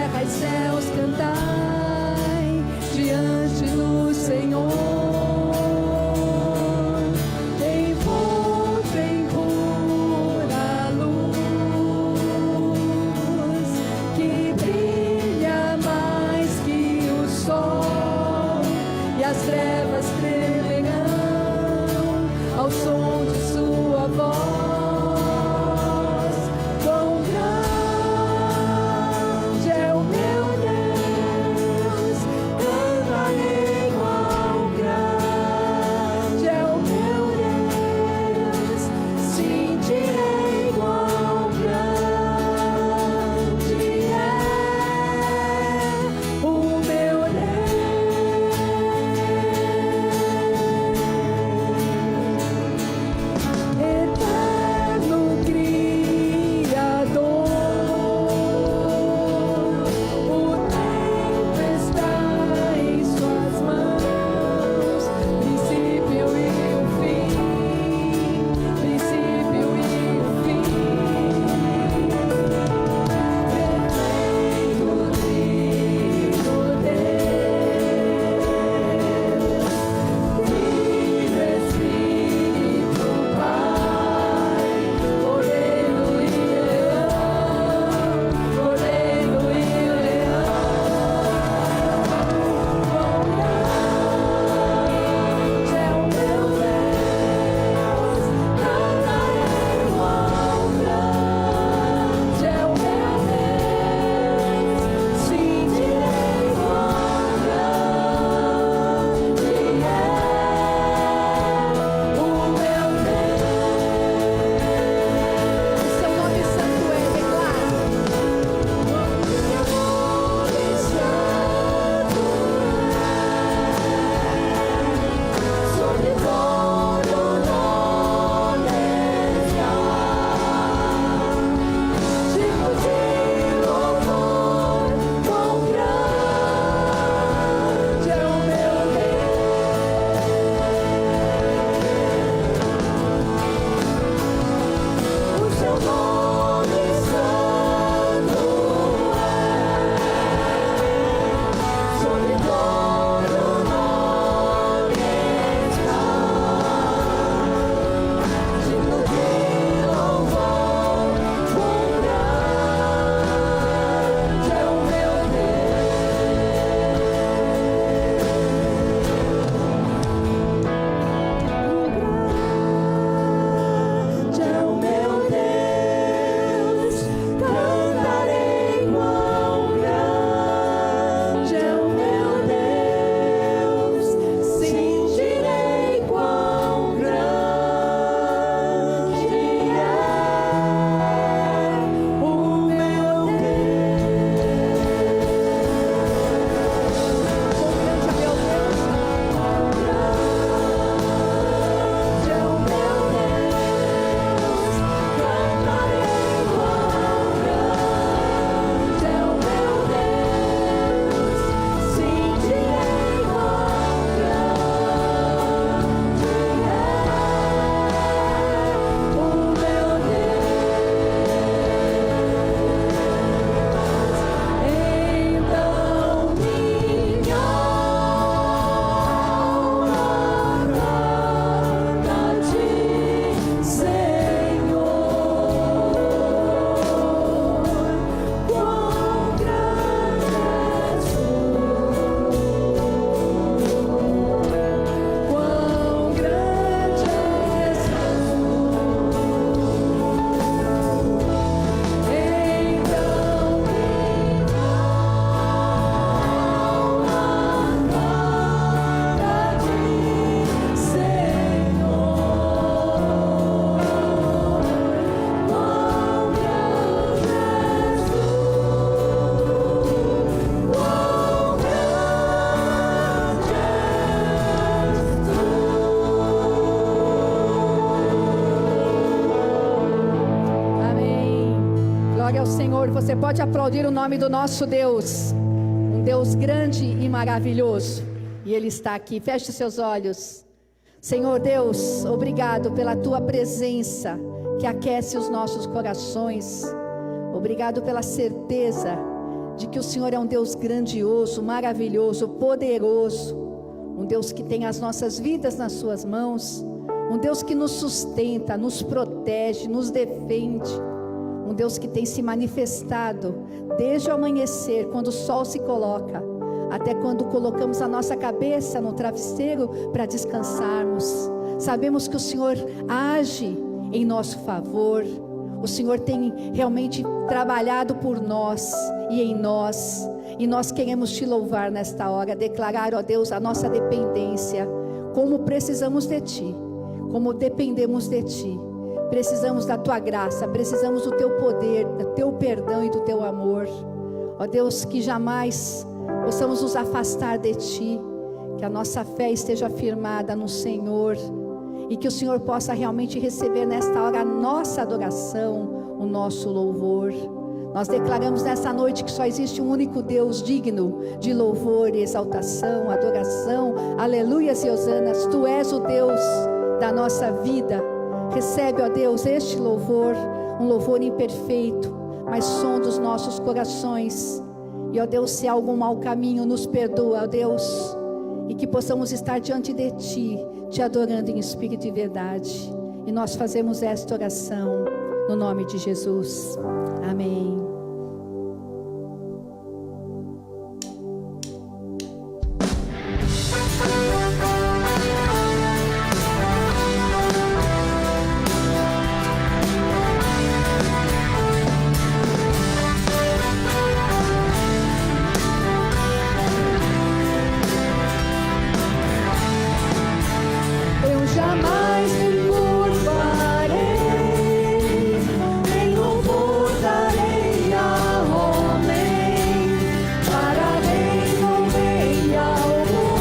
terra e céus, cantai diante do Senhor. Envolve em pura luz, que brilha mais que o sol, e as trevas tremerão ao som de sua voz. Você pode aplaudir o nome do nosso Deus, um Deus grande e maravilhoso, e Ele está aqui. Feche seus olhos. Senhor Deus, obrigado pela Tua presença que aquece os nossos corações. Obrigado pela certeza de que o Senhor é um Deus grandioso, maravilhoso, poderoso, um Deus que tem as nossas vidas nas suas mãos, um Deus que nos sustenta, nos protege, nos defende, um Deus que tem se manifestado desde o amanhecer, quando o sol se coloca, até quando colocamos a nossa cabeça no travesseiro para descansarmos. Sabemos que o Senhor age em nosso favor, o Senhor tem realmente trabalhado por nós e em nós, e nós queremos te louvar nesta hora, declarar, ó Deus, a nossa dependência, como precisamos de ti, como dependemos de ti, precisamos da tua graça, precisamos do teu poder, do teu perdão e do teu amor, ó Deus, que jamais possamos nos afastar de ti, que a nossa fé esteja firmada no Senhor, e que o Senhor possa realmente receber nesta hora a nossa adoração, o nosso louvor. Nós declaramos nessa noite que só existe um único Deus digno de louvor e exaltação, adoração, aleluias e hosanas. Tu és o Deus da nossa vida. Recebe, ó Deus, este louvor, um louvor imperfeito, mas sonda os nossos corações. E ó Deus, se há algum mau caminho, nos perdoa, ó Deus, e que possamos estar diante de ti, te adorando em espírito e verdade. E nós fazemos esta oração no nome de Jesus. Amém. Eu jamais me curvarei, nem louvor darei a homem, para reino rei algum,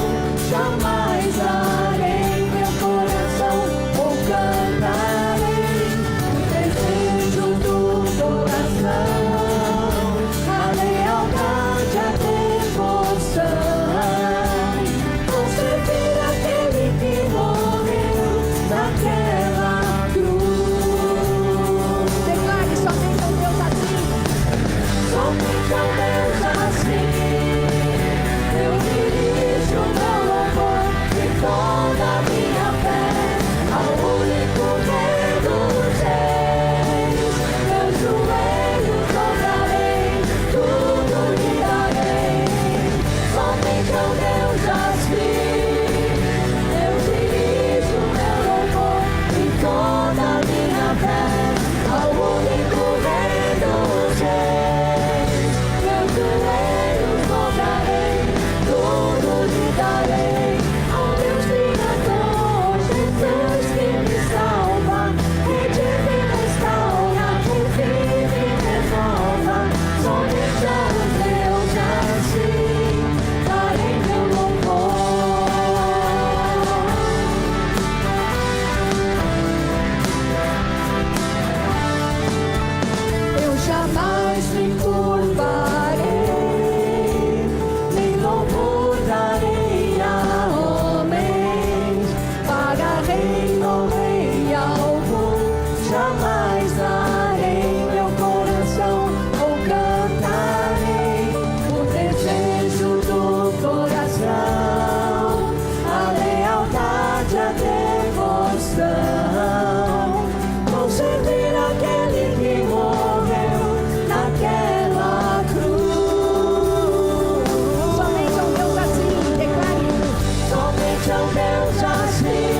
jamais darei meu coração ou cantarei o desejo do coração, a lealdade, a devoção, vou servir aquele que morreu naquela cruz. Declare somente ao Deus assim. Somente ao Deus assim eu dirijo meu louvor e toda a minha fé ao único Rei dos Reis. Meus joelhos dobrarei, tudo lhe darei. Somente ao Deus assim eu dirijo meu louvor e toda a minha fé ao único Rei dos Reis. Meus joelhos dobrarei, tudo lhe darei. Ao Deus Criador, Jesus que me salva, redime, restaura, que vive e renova. Somente ao Deus assim darei meu louvor. Eu jamais me curvarei, nem louvor darei a homens, para reino rei algum, jamais darei meu coração ou cantarei o desejo do coração, a lealdade, a devoção, vou servir aquele que morreu naquela cruz. Somente ao Deus assim. Declare. Somente ao Deus assim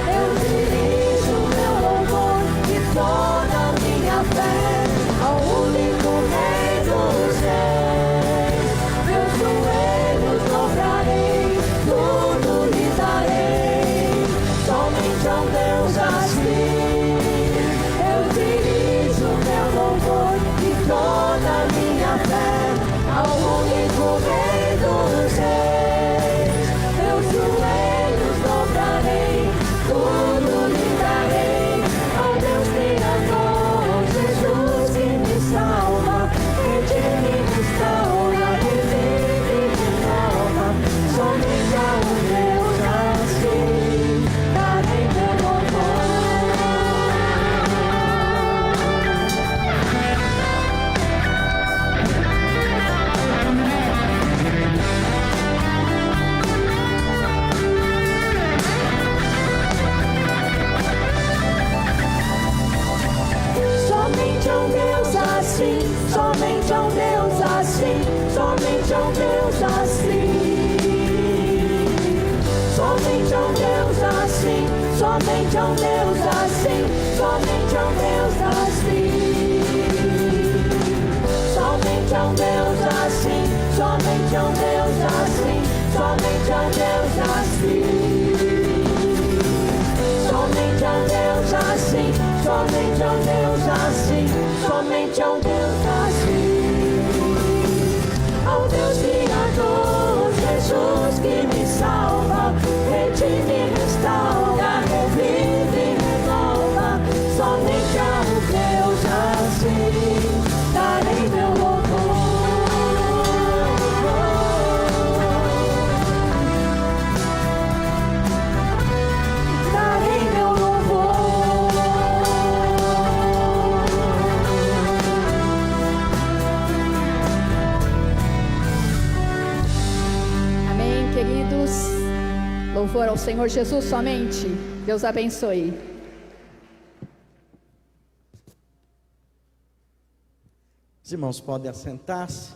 eu dirijo meu louvor e toda a minha fé ao único Rei dos Reis. Meus joelhos dobrarei, tudo lhe darei. Somente ao Deus assim eu dirijo meu louvor e toda a minha fé ao único Rei dos Reis. Meus joelhos dobrarei, tudo lhe darei. Ao Deus Criador, Jesus que me salva, redime, restaura, revive e renova. Somente ao Deus assim darei meu louvor. assim, somente é um Deus assim. Somente é um Deus assim, somente é um Deus assim, somente é um Deus assim. Somente é um Deus assim, somente é um Deus assim, somente é um Deus assim. Somente é um Deus assim, somente é um Deus assim, somente é um Deus assim. Ao Deus Criador, Jesus que me salva, redime e restaura, revive e renova. Somente a um Deus assim darei meu louvor. Darei meu louvor. Amém, queridos. Louvor ao Senhor Jesus somente. Deus abençoe. Os irmãos podem assentar-se.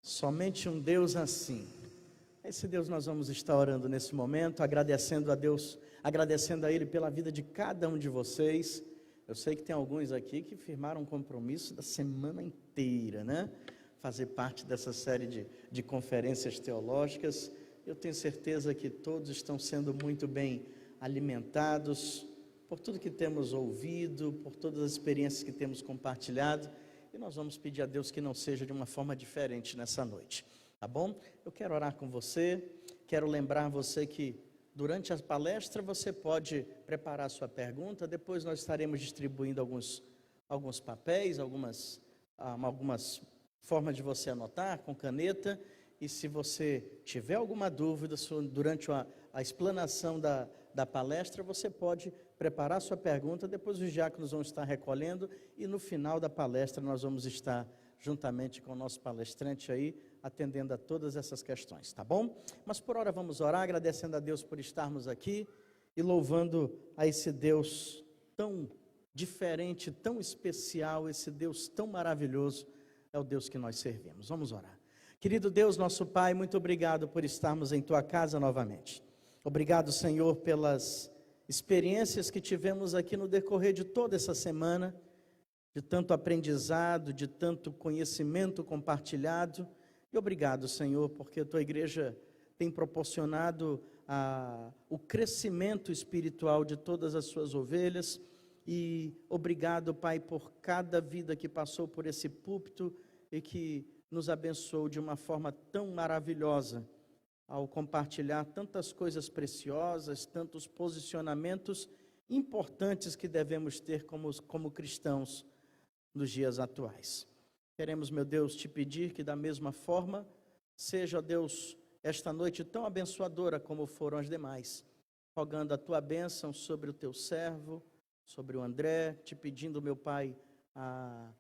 Somente um Deus assim. Esse Deus nós vamos estar orando nesse momento, agradecendo a Deus, agradecendo a Ele pela vida de cada um de vocês. Eu sei que tem alguns aqui que firmaram um compromisso da semana inteira, né? Fazer parte dessa série de conferências teológicas. Eu tenho certeza que todos estão sendo muito bem alimentados por tudo que temos ouvido, por todas as experiências que temos compartilhado, e nós vamos pedir a Deus que não seja de uma forma diferente nessa noite, tá bom? Eu quero orar com você, quero lembrar você que durante a palestra você pode preparar a sua pergunta, depois nós estaremos distribuindo alguns papéis, algumas formas de você anotar com caneta, e se você tiver alguma dúvida durante a explanação da palestra, você pode preparar sua pergunta, depois os diáconos vão estar recolhendo, e no final da palestra nós vamos estar juntamente com o nosso palestrante aí, atendendo a todas essas questões, tá bom? Mas por hora vamos orar, agradecendo a Deus por estarmos aqui, e louvando a esse Deus tão diferente, tão especial, esse Deus tão maravilhoso, é o Deus que nós servimos. Vamos orar. Querido Deus, nosso Pai, muito obrigado por estarmos em Tua casa novamente. Obrigado, Senhor, pelas experiências que tivemos aqui no decorrer de toda essa semana, de tanto aprendizado, de tanto conhecimento compartilhado. E obrigado, Senhor, porque a Tua igreja tem proporcionado o crescimento espiritual de todas as suas ovelhas. E obrigado, Pai, por cada vida que passou por esse púlpito e que nos abençoou de uma forma tão maravilhosa, ao compartilhar tantas coisas preciosas, tantos posicionamentos importantes que devemos ter como cristãos nos dias atuais. Queremos, meu Deus, te pedir que da mesma forma, seja, Deus, esta noite tão abençoadora como foram as demais, rogando a tua bênção sobre o teu servo, sobre o André, te pedindo, meu Pai, a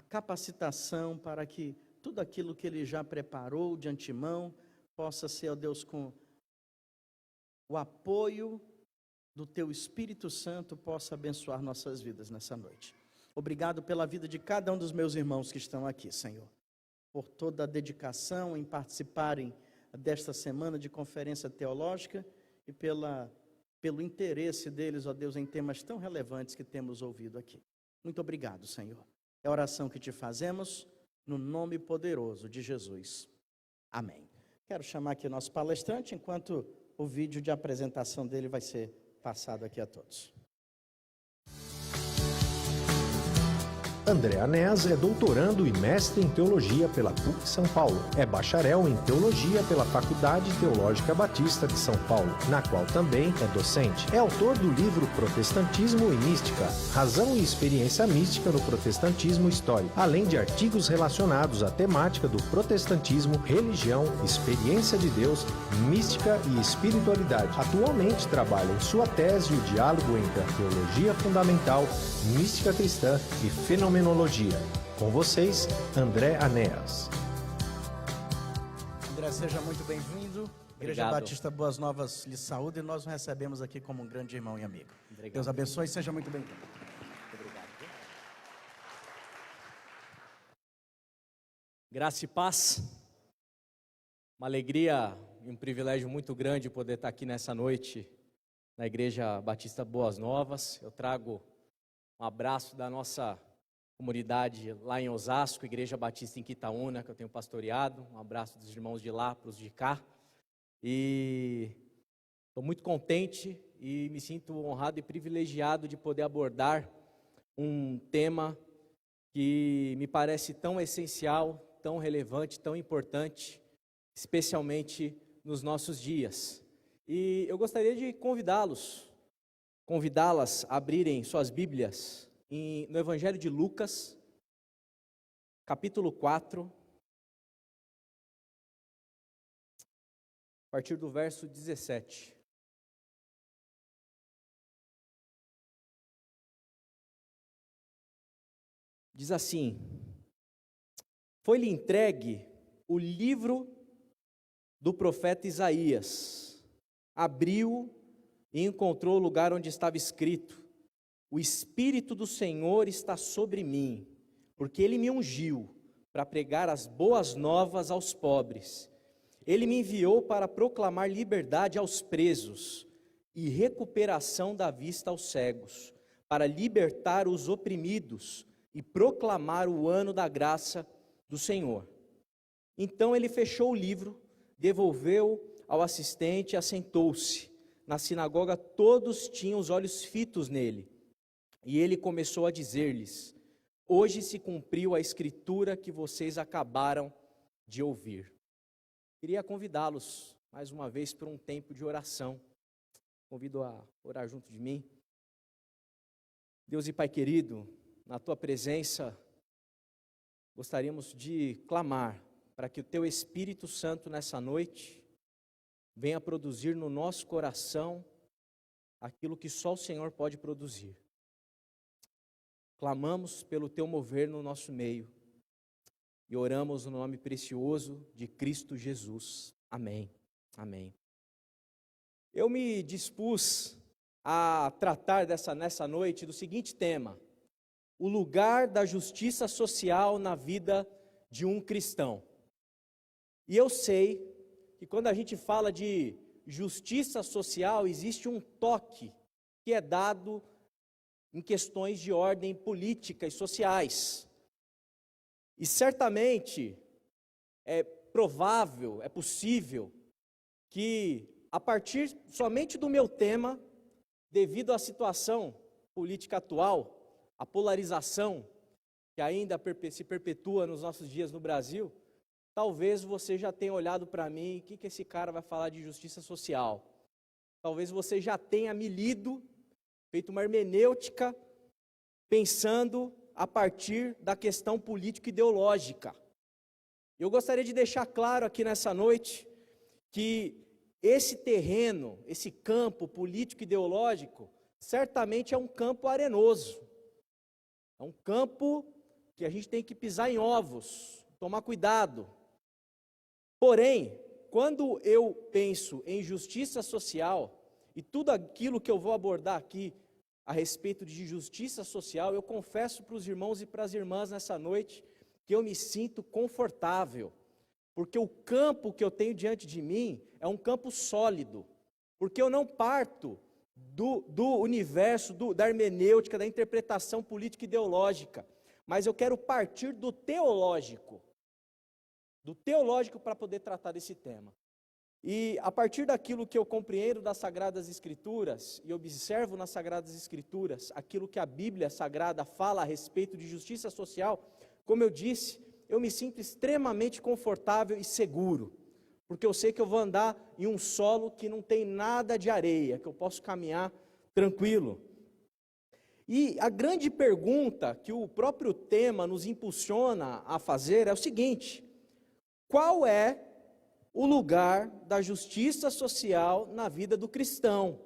capacitação para que tudo aquilo que ele já preparou de antemão, possa ser, ó Deus, com o apoio do Teu Espírito Santo, possa abençoar nossas vidas nessa noite. Obrigado pela vida de cada um dos meus irmãos que estão aqui, Senhor, por toda a dedicação em participarem desta semana de conferência teológica e pelo interesse deles, ó Deus, em temas tão relevantes que temos ouvido aqui. Muito obrigado, Senhor. É a oração que te fazemos, no nome poderoso de Jesus. Amém. Quero chamar aqui o nosso palestrante, enquanto o vídeo de apresentação dele vai ser passado aqui a todos. André Anéas é doutorando e mestre em teologia pela PUC São Paulo. É bacharel em teologia pela Faculdade Teológica Batista de São Paulo, na qual também é docente. É autor do livro Protestantismo e Mística, Razão e Experiência Mística no Protestantismo Histórico, além de artigos relacionados à temática do protestantismo, religião, experiência de Deus, mística e espiritualidade. Atualmente trabalha em sua tese o diálogo entre a teologia fundamental, mística cristã e fenomenologia. Com vocês, André Anéas. André, seja muito bem-vindo. Igreja Obrigado. Batista Boas Novas lhe saúde, e nós o recebemos aqui como um grande irmão e amigo. Obrigado. Deus abençoe e seja muito bem-vindo. Graça e paz, uma alegria e um privilégio muito grande poder estar aqui nessa noite na Igreja Batista Boas Novas. Eu trago um abraço da nossa comunidade lá em Osasco, Igreja Batista em Quitaúna, que eu tenho pastoreado. Um abraço dos irmãos de lá para os de cá. E estou muito contente e me sinto honrado e privilegiado de poder abordar um tema que me parece tão essencial, tão relevante, tão importante, especialmente nos nossos dias. E eu gostaria de convidá-las a abrirem suas Bíblias no Evangelho de Lucas, capítulo 4, a partir do verso 17. Diz assim: foi-lhe entregue o livro do profeta Isaías. Abriu e encontrou o lugar onde estava escrito: o Espírito do Senhor está sobre mim, porque Ele me ungiu para pregar as boas novas aos pobres. Ele me enviou para proclamar liberdade aos presos e recuperação da vista aos cegos, para libertar os oprimidos e proclamar o ano da graça do Senhor. Então ele fechou o livro, devolveu ao assistente e assentou-se. Na sinagoga todos tinham os olhos fitos nele. E ele começou a dizer-lhes: hoje se cumpriu a escritura que vocês acabaram de ouvir. Queria convidá-los mais uma vez para um tempo de oração. Convido a orar junto de mim. Deus e Pai querido, na tua presença, gostaríamos de clamar para que o teu Espírito Santo nessa noite venha produzir no nosso coração aquilo que só o Senhor pode produzir. Clamamos pelo teu mover no nosso meio e oramos no nome precioso de Cristo Jesus. Amém. Amém. Eu me dispus a tratar nessa noite do seguinte tema: o lugar da justiça social na vida de um cristão. E eu sei que quando a gente fala de justiça social, existe um toque que é dado em questões de ordem política e sociais. E certamente é provável, é possível que a partir somente do meu tema, devido à situação política atual, a polarização que ainda se perpetua nos nossos dias no Brasil, talvez você já tenha olhado para mim: o que esse cara vai falar de justiça social? Talvez você já tenha me lido, feito uma hermenêutica, pensando a partir da questão político-ideológica. Eu gostaria de deixar claro aqui nessa noite que esse terreno, esse campo político-ideológico, certamente é um campo arenoso. É um campo que a gente tem que pisar em ovos, tomar cuidado. Porém, quando eu penso em justiça social, e tudo aquilo que eu vou abordar aqui a respeito de justiça social, eu confesso para os irmãos e para as irmãs nessa noite que eu me sinto confortável, porque o campo que eu tenho diante de mim é um campo sólido, porque eu não parto do universo, da hermenêutica, da interpretação política e ideológica, mas eu quero partir do teológico para poder tratar desse tema. E a partir daquilo que eu compreendo das Sagradas Escrituras, e observo nas Sagradas Escrituras, aquilo que a Bíblia Sagrada fala a respeito de justiça social, como eu disse, eu me sinto extremamente confortável e seguro, porque eu sei que eu vou andar em um solo que não tem nada de areia, que eu posso caminhar tranquilo. E a grande pergunta que o próprio tema nos impulsiona a fazer é o seguinte: qual é o lugar da justiça social na vida do cristão?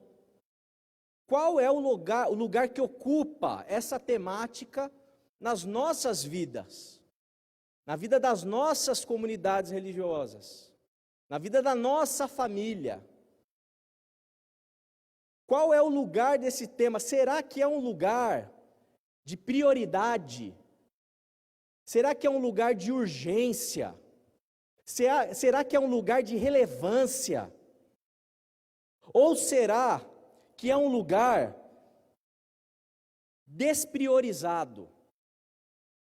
Qual é o lugar que ocupa essa temática nas nossas vidas, na vida das nossas comunidades religiosas, na vida da nossa família? Qual é o lugar desse tema? Será que é um lugar de prioridade? Será que é um lugar de urgência? Será que é um lugar de relevância? Ou será que é um lugar despriorizado?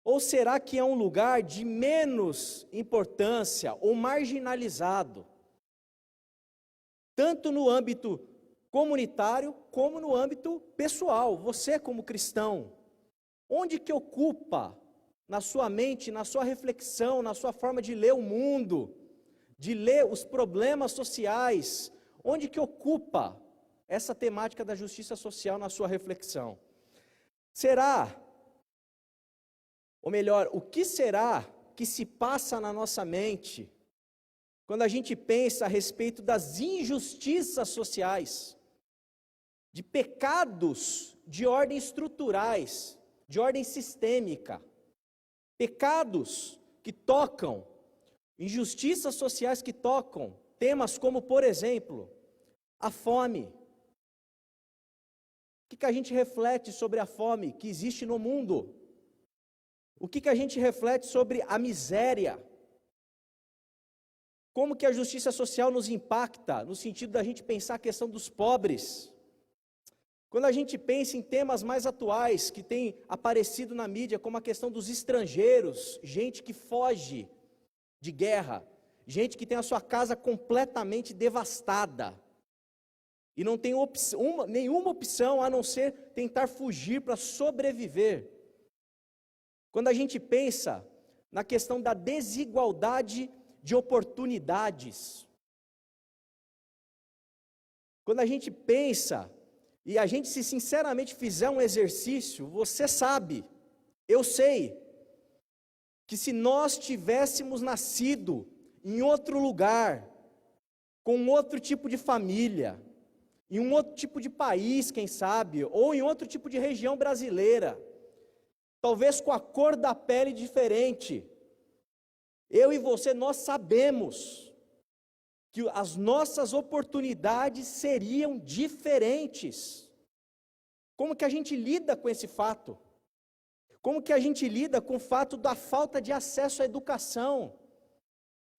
Ou será que é um lugar de menos importância ou marginalizado? Tanto no âmbito comunitário como no âmbito pessoal. Você como cristão, onde que ocupa na sua mente, na sua reflexão, na sua forma de ler o mundo, de ler os problemas sociais, onde que ocupa essa temática da justiça social na sua reflexão? Será, ou melhor, o que será que se passa na nossa mente quando a gente pensa a respeito das injustiças sociais, de pecados de ordem estruturais, de ordem sistêmica, pecados que tocam, injustiças sociais que tocam temas como, por exemplo, a fome. O que a gente reflete sobre a fome que existe no mundo? O que a gente reflete sobre a miséria? Como que a justiça social nos impacta, no sentido da gente pensar a questão dos pobres? Quando a gente pensa em temas mais atuais, que têm aparecido na mídia, como a questão dos estrangeiros, gente que foge de guerra, gente que tem a sua casa completamente devastada, e não tem nenhuma opção a não ser tentar fugir para sobreviver. Quando a gente pensa na questão da desigualdade de oportunidades, quando a gente pensa, e a gente se sinceramente fizer um exercício, você sabe, eu sei, que se nós tivéssemos nascido em outro lugar, com outro tipo de família, em um outro tipo de país, quem sabe, ou em outro tipo de região brasileira, talvez com a cor da pele diferente, eu e você, nós sabemos que as nossas oportunidades seriam diferentes. Como que a gente lida com esse fato? Como que a gente lida com o fato da falta de acesso à educação?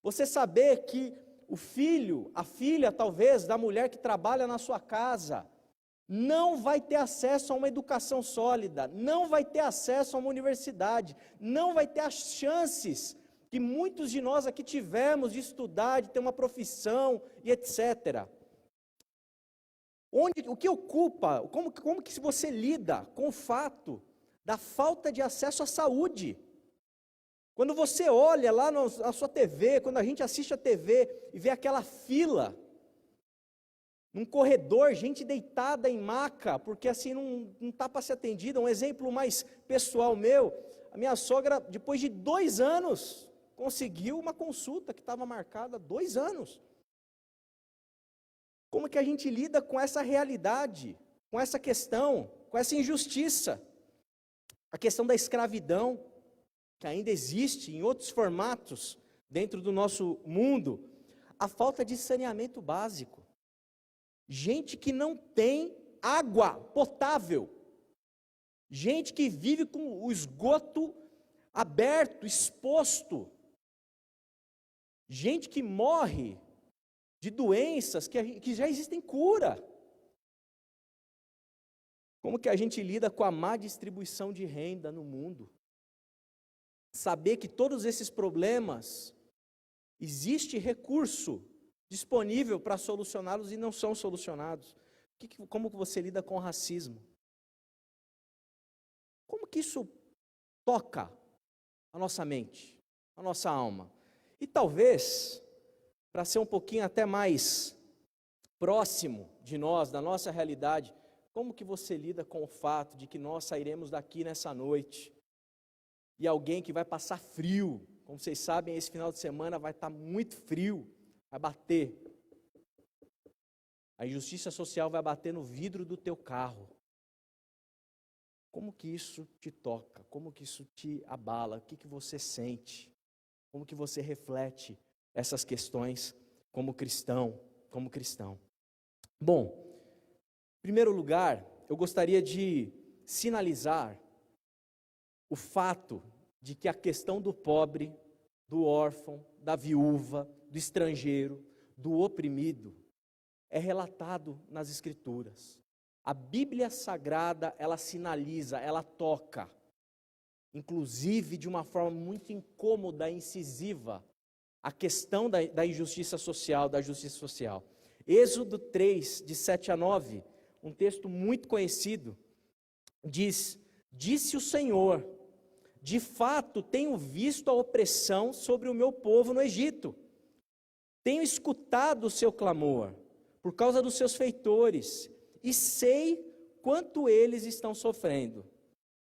Você saber que o filho, a filha talvez, da mulher que trabalha na sua casa, não vai ter acesso a uma educação sólida, não vai ter acesso a uma universidade, não vai ter as chances que muitos de nós aqui tivemos de estudar, de ter uma profissão e etc. O que ocupa, como que você lida com o fato da falta de acesso à saúde? Quando você olha lá na sua TV, quando a gente assiste a TV e vê aquela fila, num corredor, gente deitada em maca, porque assim não está para ser atendida. Um exemplo mais pessoal meu, a minha sogra, depois de 2 anos, conseguiu uma consulta que estava marcada há 2 anos. Como que a gente lida com essa realidade, com essa questão, com essa injustiça? A questão da escravidão, que ainda existe em outros formatos dentro do nosso mundo. A falta de saneamento básico. Gente que não tem água potável. Gente que vive com o esgoto aberto, exposto. Gente que morre de doenças que já existem cura. Como que a gente lida com a má distribuição de renda no mundo? Saber que todos esses problemas, existe recurso disponível para solucioná-los e não são solucionados. Como que você lida com o racismo? Como que isso toca a nossa mente, a nossa alma? E talvez, para ser um pouquinho até mais próximo de nós, da nossa realidade, como que você lida com o fato de que nós sairemos daqui nessa noite e alguém que vai passar frio, como vocês sabem, esse final de semana vai estar muito frio, vai bater. A injustiça social vai bater no vidro do teu carro. Como que isso te toca? Como que isso te abala? O que você sente? Como que você reflete essas questões como cristão? Bom, em primeiro lugar, eu gostaria de sinalizar o fato de que a questão do pobre, do órfão, da viúva, do estrangeiro, do oprimido, é relatado nas Escrituras. A Bíblia Sagrada, ela sinaliza, ela toca, inclusive de uma forma muito incômoda e incisiva, a questão da injustiça social, da justiça social. Êxodo 3, de 7 a 9, um texto muito conhecido, diz: disse o Senhor, de fato tenho visto a opressão sobre o meu povo no Egito, tenho escutado o seu clamor, por causa dos seus feitores, e sei quanto eles estão sofrendo.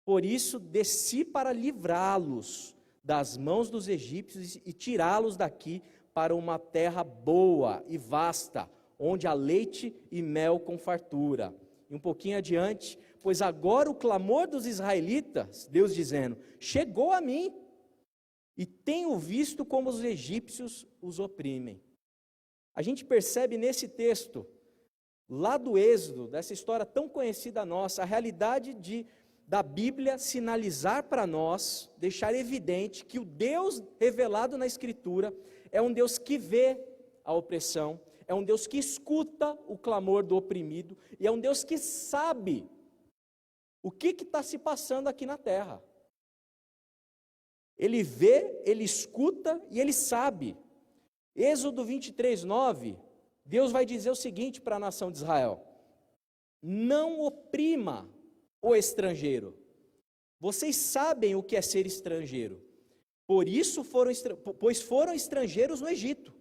Por isso desci para livrá-los das mãos dos egípcios e tirá-los daqui para uma terra boa e vasta, onde há leite e mel com fartura. E um pouquinho adiante, pois agora o clamor dos israelitas, Deus dizendo, chegou a mim, e tenho visto como os egípcios os oprimem. A gente percebe nesse texto, lá do Êxodo, dessa história tão conhecida nossa, a realidade da Bíblia sinalizar para nós, deixar evidente que o Deus revelado na Escritura é um Deus que vê a opressão, é um Deus que escuta o clamor do oprimido, e é um Deus que sabe o que está se passando aqui na terra. Ele vê, ele escuta e ele sabe. Êxodo 23, 9, Deus vai dizer o seguinte para a nação de Israel: não oprima o estrangeiro. Vocês sabem o que é ser estrangeiro, pois foram estrangeiros no Egito.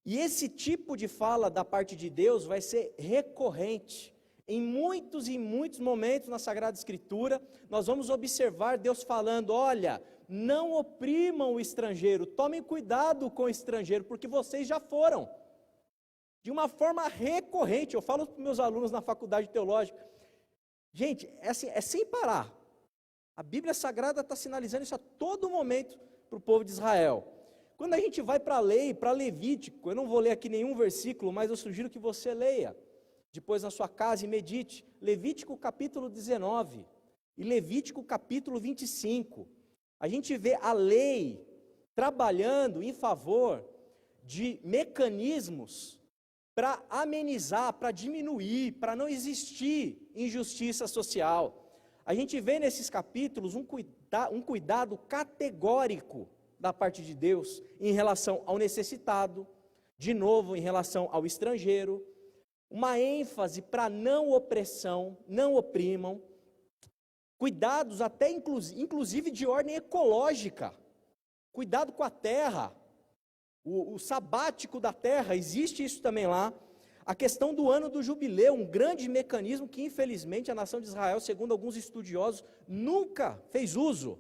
E esse tipo de fala da parte de Deus vai ser recorrente. Em muitos e muitos momentos na Sagrada Escritura, nós vamos observar Deus falando: olha, não oprimam o estrangeiro, tomem cuidado com o estrangeiro, porque vocês já foram. De uma forma recorrente, eu falo para os meus alunos na faculdade teológica, gente, é sem parar. A Bíblia Sagrada está sinalizando isso a todo momento para o povo de Israel. Quando a gente vai para a lei, para Levítico, eu não vou ler aqui nenhum versículo, mas eu sugiro que você leia, depois na sua casa e medite, Levítico capítulo 19 e Levítico capítulo 25, a gente vê a lei trabalhando em favor de mecanismos para amenizar, para diminuir, para não existir injustiça social. A gente vê nesses capítulos um cuidado categórico da parte de Deus em relação ao necessitado, de novo em relação ao estrangeiro, uma ênfase para não opressão, não oprimam, cuidados até inclusive de ordem ecológica, cuidado com a terra, o sabático da terra, existe isso também lá. A questão do ano do jubileu, um grande mecanismo que infelizmente a nação de Israel, segundo alguns estudiosos, nunca fez uso,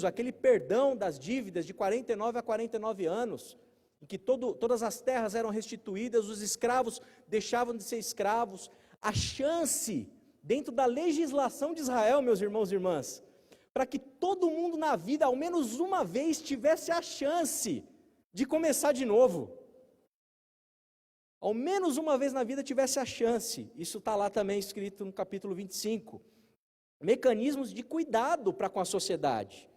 aquele perdão das dívidas de 49 a 49 anos, em que todas as terras eram restituídas, os escravos deixavam de ser escravos, a chance, dentro da legislação de Israel, meus irmãos e irmãs, para que todo mundo na vida, ao menos uma vez, tivesse a chance de começar de novo. Ao menos uma vez na vida tivesse a chance. Isso está lá também escrito no capítulo 25. Mecanismos de cuidado para com a sociedade.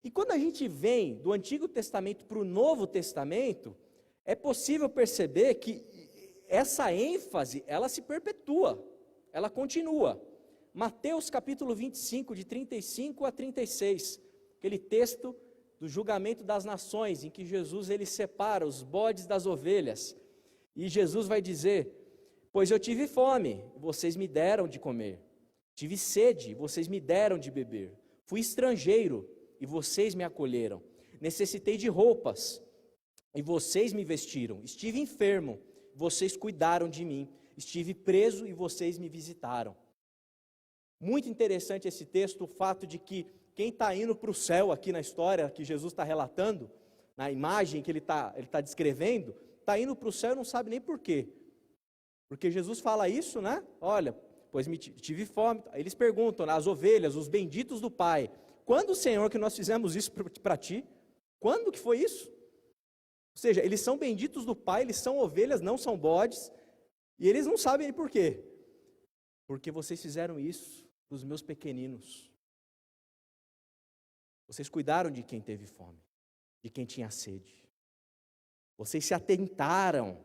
E quando a gente vem do Antigo Testamento para o Novo Testamento, é possível perceber que essa ênfase, ela se perpetua, ela continua. Mateus capítulo 25, de 35 a 36, aquele texto do julgamento das nações, em que Jesus ele separa os bodes das ovelhas, e Jesus vai dizer: pois eu tive fome, vocês me deram de comer, tive sede, vocês me deram de beber, fui estrangeiro, e vocês me acolheram, necessitei de roupas, e vocês me vestiram, estive enfermo, vocês cuidaram de mim, estive preso e vocês me visitaram. Muito interessante esse texto, o fato de que quem está indo para o céu aqui na história que Jesus está relatando, na imagem que ele está descrevendo, está indo para o céu e não sabe nem por quê. Porque Jesus fala isso, né? Olha, pois tive fome. Eles perguntam, as ovelhas, os benditos do Pai, quando, Senhor, que nós fizemos isso para ti? Quando que foi isso? Ou seja, eles são benditos do Pai, eles são ovelhas, não são bodes, e eles não sabem por quê. Porque vocês fizeram isso para os meus pequeninos. Vocês cuidaram de quem teve fome, de quem tinha sede. Vocês se atentaram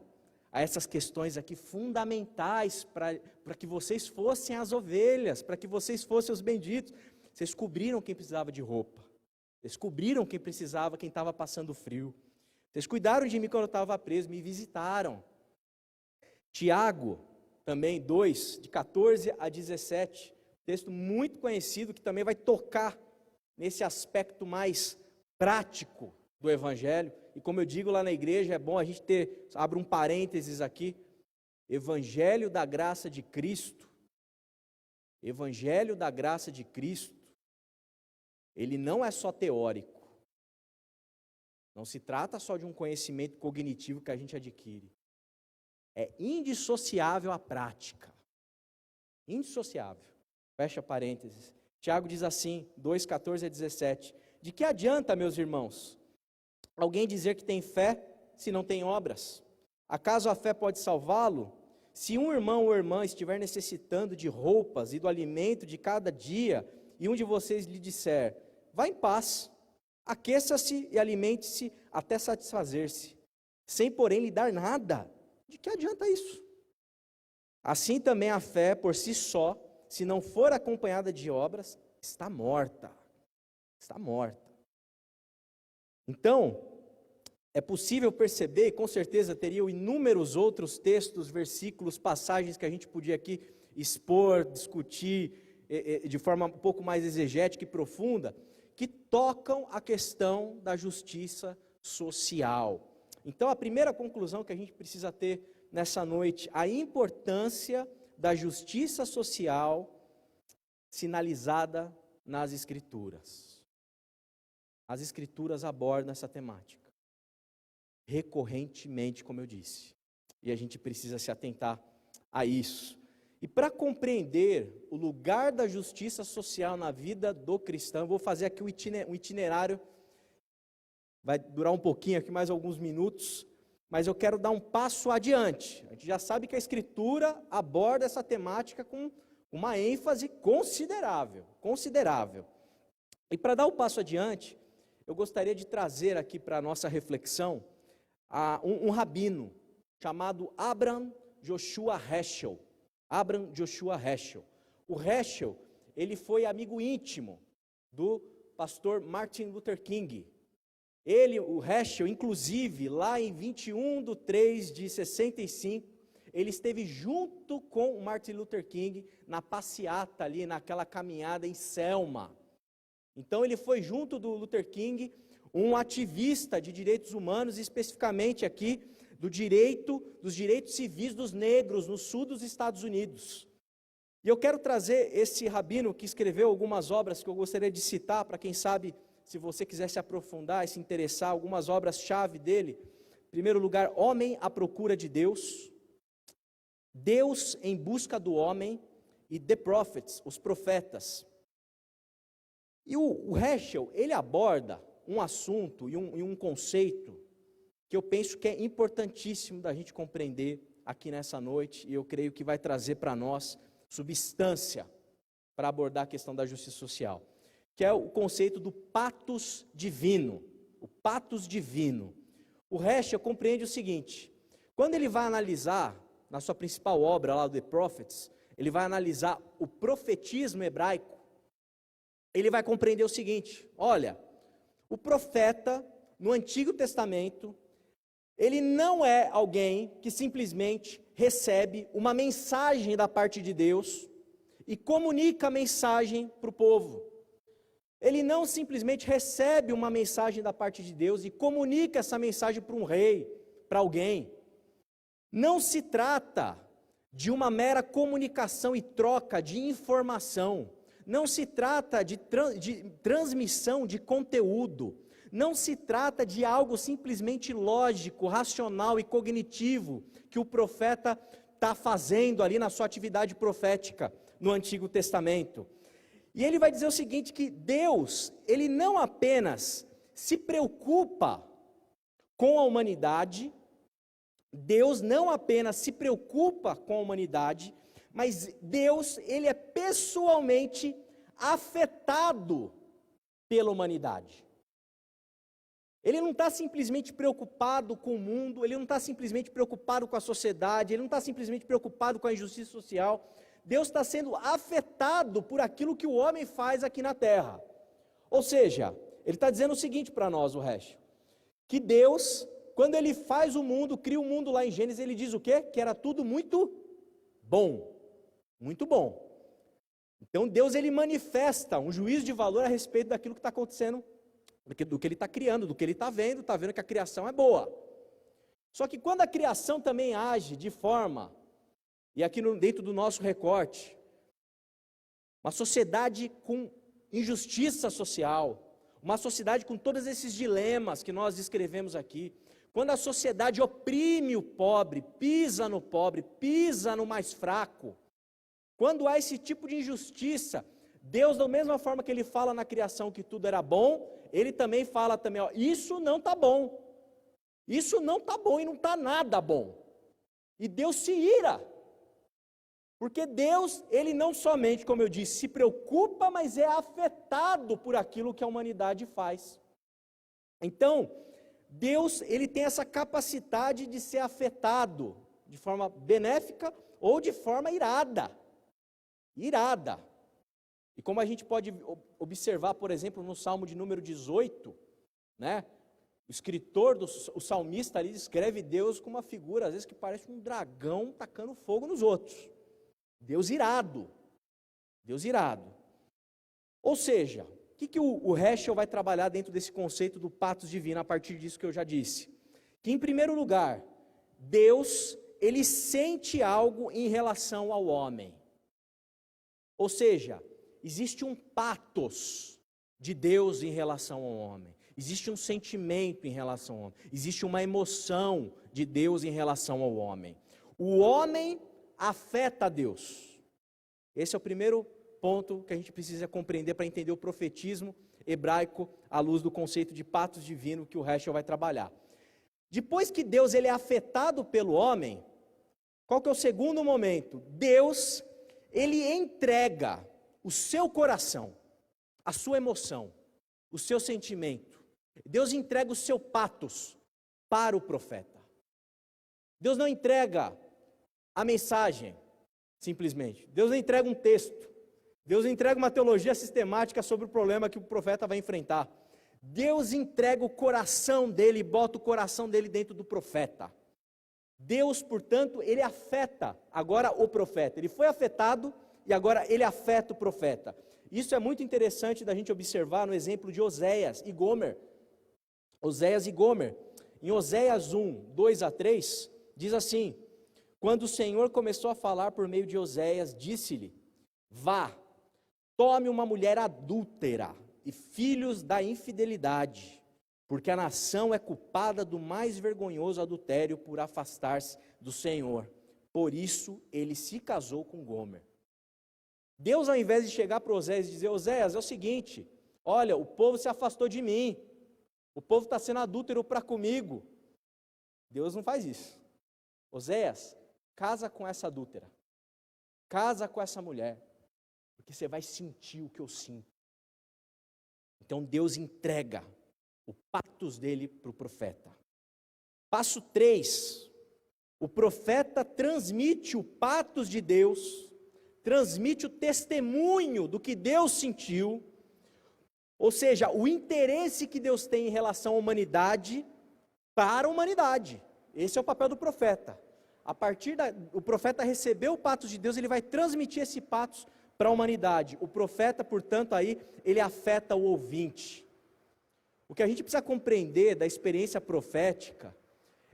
a essas questões aqui fundamentais para que vocês fossem as ovelhas, para que vocês fossem os benditos. Vocês cobriram quem precisava de roupa. Vocês cobriram quem precisava, quem estava passando frio. Vocês cuidaram de mim quando eu estava preso, me visitaram. Tiago, também 2, de 14 a 17, texto muito conhecido que também vai tocar nesse aspecto mais prático do Evangelho. E como eu digo lá na igreja, é bom a gente abre um parênteses aqui, Evangelho da graça de Cristo. Evangelho da graça de Cristo, ele não é só teórico. Não se trata só de um conhecimento cognitivo que a gente adquire. É indissociável à prática. Indissociável. Fecha parênteses. Tiago diz assim, 2, 14 a 17. De que adianta, meus irmãos, alguém dizer que tem fé se não tem obras? Acaso a fé pode salvá-lo? Se um irmão ou irmã estiver necessitando de roupas e do alimento de cada dia, e um de vocês lhe disser, vá em paz, aqueça-se e alimente-se até satisfazer-se, sem porém lhe dar nada, de que adianta isso? Assim também a fé por si só, se não for acompanhada de obras, está morta. Está morta. Então, é possível perceber, e com certeza teriam inúmeros outros textos, versículos, passagens que a gente podia aqui expor, discutir de forma um pouco mais exegética e profunda, que tocam a questão da justiça social. Então, a primeira conclusão que a gente precisa ter nessa noite, a importância da justiça social sinalizada nas Escrituras. As Escrituras abordam essa temática recorrentemente, como eu disse, e a gente precisa se atentar a isso. E para compreender o lugar da justiça social na vida do cristão, eu vou fazer aqui um itinerário, vai durar um pouquinho aqui, mais alguns minutos, mas eu quero dar um passo adiante. A gente já sabe que a Escritura aborda essa temática com uma ênfase considerável. E para dar um passo adiante, eu gostaria de trazer aqui para a nossa reflexão um rabino chamado Abraham Joshua Heschel. Abraham Joshua Heschel. O Heschel, ele foi amigo íntimo do pastor Martin Luther King. O Heschel, inclusive, lá em 21/3/65, ele esteve junto com o Martin Luther King na passeata ali, naquela caminhada em Selma. Então ele foi junto do Luther King, um ativista de direitos humanos, especificamente aqui dos direitos civis dos negros no sul dos Estados Unidos. E eu quero trazer esse rabino que escreveu algumas obras que eu gostaria de citar, para quem sabe, se você quiser se aprofundar e se interessar, algumas obras-chave dele. Em primeiro lugar, Homem à Procura de Deus, Deus em Busca do Homem e The Prophets, os Profetas. E o Heschel, ele aborda um assunto e um conceito que eu penso que é importantíssimo da gente compreender aqui nessa noite, e eu creio que vai trazer para nós substância para abordar a questão da justiça social, que é o conceito do patos divino. O patos divino. O Heschel compreende o seguinte: quando ele vai analisar, na sua principal obra lá, The Prophets, ele vai analisar o profetismo hebraico, ele vai compreender o seguinte: olha, o profeta no Antigo Testamento, ele não é alguém que simplesmente recebe uma mensagem da parte de Deus e comunica a mensagem para o povo. Ele não simplesmente recebe uma mensagem da parte de Deus e comunica essa mensagem para um rei, para alguém. Não se trata de uma mera comunicação e troca de informação. Não se trata de transmissão de conteúdo. Não se trata de algo simplesmente lógico, racional e cognitivo que o profeta está fazendo ali na sua atividade profética no Antigo Testamento. E ele vai dizer o seguinte, que Deus, ele não apenas se preocupa com a humanidade, Deus não apenas se preocupa com a humanidade, mas Deus, ele é pessoalmente afetado pela humanidade. Ele não está simplesmente preocupado com o mundo, ele não está simplesmente preocupado com a sociedade, ele não está simplesmente preocupado com a injustiça social. Deus está sendo afetado por aquilo que o homem faz aqui na terra. Ou seja, ele está dizendo o seguinte para nós, o resto, que Deus, quando ele faz o mundo, cria o mundo lá em Gênesis, ele diz o quê? Que era tudo muito bom, muito bom. Então Deus, ele manifesta um juízo de valor a respeito daquilo que está acontecendo, do que ele está criando, do que ele está vendo que a criação é boa. Só que quando a criação também age de forma, e aqui dentro do nosso recorte, uma sociedade com injustiça social, uma sociedade com todos esses dilemas que nós descrevemos aqui, quando a sociedade oprime o pobre, pisa no mais fraco, quando há esse tipo de injustiça, Deus, da mesma forma que ele fala na criação que tudo era bom, ele também fala também, ó, isso não está bom, isso não está bom e não está nada bom. E Deus se ira, porque Deus, ele não somente, como eu disse, se preocupa, mas é afetado por aquilo que a humanidade faz. Então, Deus, ele tem essa capacidade de ser afetado de forma benéfica ou de forma irada. Irada. E como a gente pode observar, por exemplo, no Salmo de número 18, né? O escritor, o salmista ali descreve Deus como uma figura, às vezes que parece um dragão tacando fogo nos outros. Deus irado. Deus irado. Ou seja, o que o Heschel vai trabalhar dentro desse conceito do patos divino, a partir disso que eu já disse? Que, em primeiro lugar, Deus, ele sente algo em relação ao homem. Ou seja, existe um patos de Deus em relação ao homem. Existe um sentimento em relação ao homem. Existe uma emoção de Deus em relação ao homem. O homem afeta a Deus. Esse é o primeiro ponto que a gente precisa compreender para entender o profetismo hebraico à luz do conceito de patos divino que o Heschel vai trabalhar. Depois que Deus, ele é afetado pelo homem, qual que é o segundo momento? Deus, ele entrega o seu coração, a sua emoção, o seu sentimento. Deus entrega o seu patos para o profeta. Deus não entrega a mensagem, simplesmente. Deus não entrega um texto. Deus não entrega uma teologia sistemática sobre o problema que o profeta vai enfrentar. Deus entrega o coração dele, bota o coração dele dentro do profeta. Deus, portanto, ele afeta agora o profeta. Ele foi afetado e agora ele afeta o profeta. Isso é muito interessante da gente observar no exemplo de Oséias e Gomer. Oséias e Gomer. Em Oséias 1, 2 a 3, diz assim: quando o Senhor começou a falar por meio de Oséias, disse-lhe: vá, tome uma mulher adúltera e filhos da infidelidade, porque a nação é culpada do mais vergonhoso adultério por afastar-se do Senhor. Por isso ele se casou com Gomer. Deus, ao invés de chegar para Oséias e dizer: Oséias, é o seguinte, olha, o povo se afastou de mim, o povo está sendo adúltero para comigo. Deus não faz isso. Oséias, casa com essa adúltera, casa com essa mulher, porque você vai sentir o que eu sinto. Então Deus entrega o patos dele para o profeta. Passo 3, o profeta transmite o patos de Deus, transmite o testemunho do que Deus sentiu, ou seja, o interesse que Deus tem em relação à humanidade para a humanidade. Esse é o papel do profeta. A partir o profeta recebeu o patos de Deus, ele vai transmitir esse patos para a humanidade. O profeta, portanto, aí, ele afeta o ouvinte. O que a gente precisa compreender da experiência profética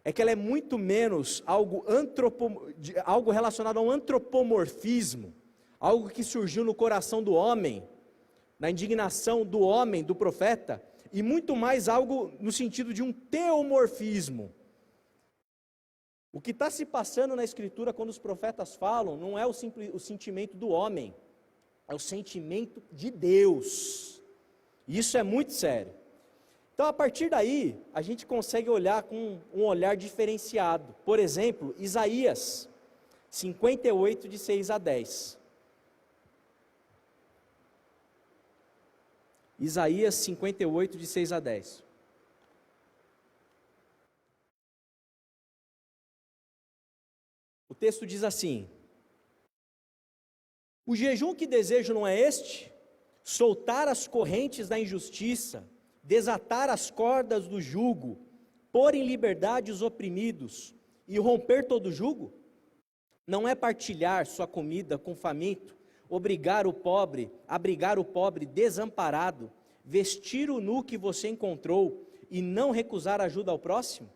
é que ela é muito menos algo relacionado a um antropomorfismo, algo que surgiu no coração do homem, na indignação do homem, do profeta, e muito mais algo no sentido de um teomorfismo. O que está se passando na Escritura quando os profetas falam não é o sentimento do homem, é o sentimento de Deus. E isso é muito sério. Então, a partir daí, a gente consegue olhar com um olhar diferenciado. Por exemplo, Isaías 58, de 6 a 10. Isaías 58, de 6 a 10. O texto diz assim: o jejum que desejo não é este? Soltar as correntes da injustiça, desatar as cordas do jugo, pôr em liberdade os oprimidos e romper todo jugo? Não é partilhar sua comida com o faminto, abrigar o pobre desamparado, vestir o nu que você encontrou e não recusar ajuda ao próximo?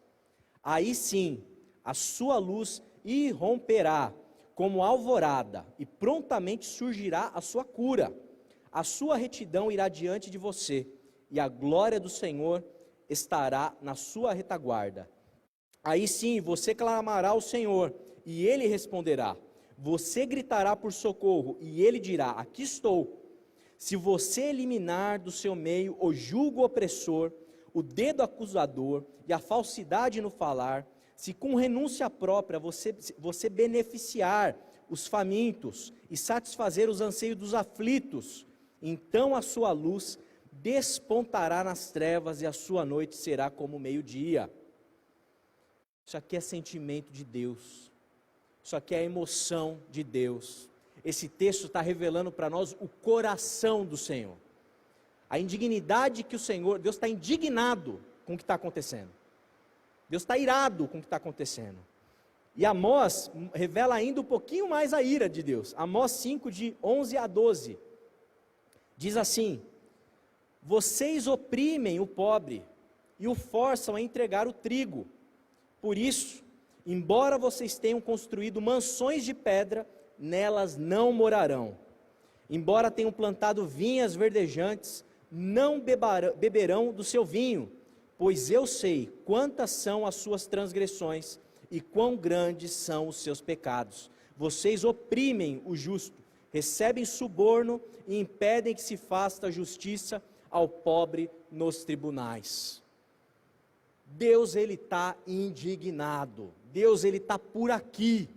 Aí sim, a sua luz irromperá como alvorada e prontamente surgirá a sua cura. A sua retidão irá diante de você e a glória do Senhor estará na sua retaguarda. Aí sim, você clamará ao Senhor e Ele responderá. Você gritará por socorro e Ele dirá: aqui estou. Se você eliminar do seu meio o jugo opressor, o dedo acusador e a falsidade no falar, se com renúncia própria você beneficiar os famintos e satisfazer os anseios dos aflitos, então a sua luz despontará nas trevas e a sua noite será como o meio-dia. Isso aqui é sentimento de Deus, isso aqui é emoção de Deus. Esse texto está revelando para nós o coração do Senhor, a indignidade que o Senhor, Deus está indignado com o que está acontecendo, Deus está irado com o que está acontecendo. E Amós revela ainda um pouquinho mais a ira de Deus. Amós 5, de 11 a 12, diz assim: vocês oprimem o pobre e o forçam a entregar o trigo. Por isso, embora vocês tenham construído mansões de pedra, nelas não morarão. Embora tenham plantado vinhas verdejantes, não beberão do seu vinho, pois eu sei quantas são as suas transgressões e quão grandes são os seus pecados. Vocês oprimem o justo, recebem suborno e impedem que se faça justiça ao pobre nos tribunais. Deus, Ele está indignado. Deus, Ele está por aqui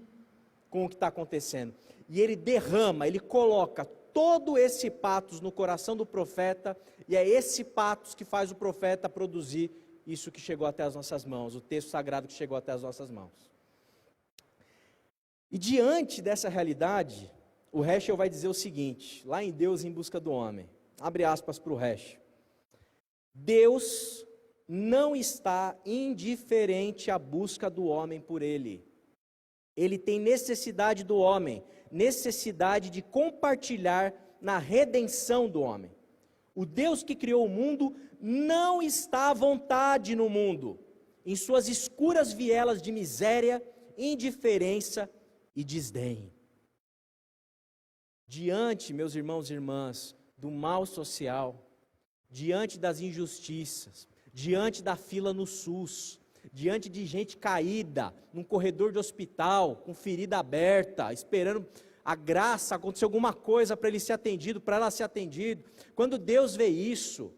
com o que está acontecendo. E Ele derrama, Ele coloca todo esse patos no coração do profeta, e é esse patos que faz o profeta produzir isso que chegou até as nossas mãos, o texto sagrado que chegou até as nossas mãos. E diante dessa realidade, o Heschel vai dizer o seguinte, lá em Deus em Busca do Homem, abre aspas para o Heschel: Deus não está indiferente à busca do homem por Ele. Ele tem necessidade do homem, necessidade de compartilhar na redenção do homem. O Deus que criou o mundo não está à vontade no mundo, em suas escuras vielas de miséria, indiferença e desdém. Diante, meus irmãos e irmãs, do mal social, diante das injustiças, diante da fila no SUS, diante de gente caída, num corredor de hospital, com ferida aberta, esperando a graça, acontecer alguma coisa para ele ser atendido, para ela ser atendido. Quando Deus vê isso,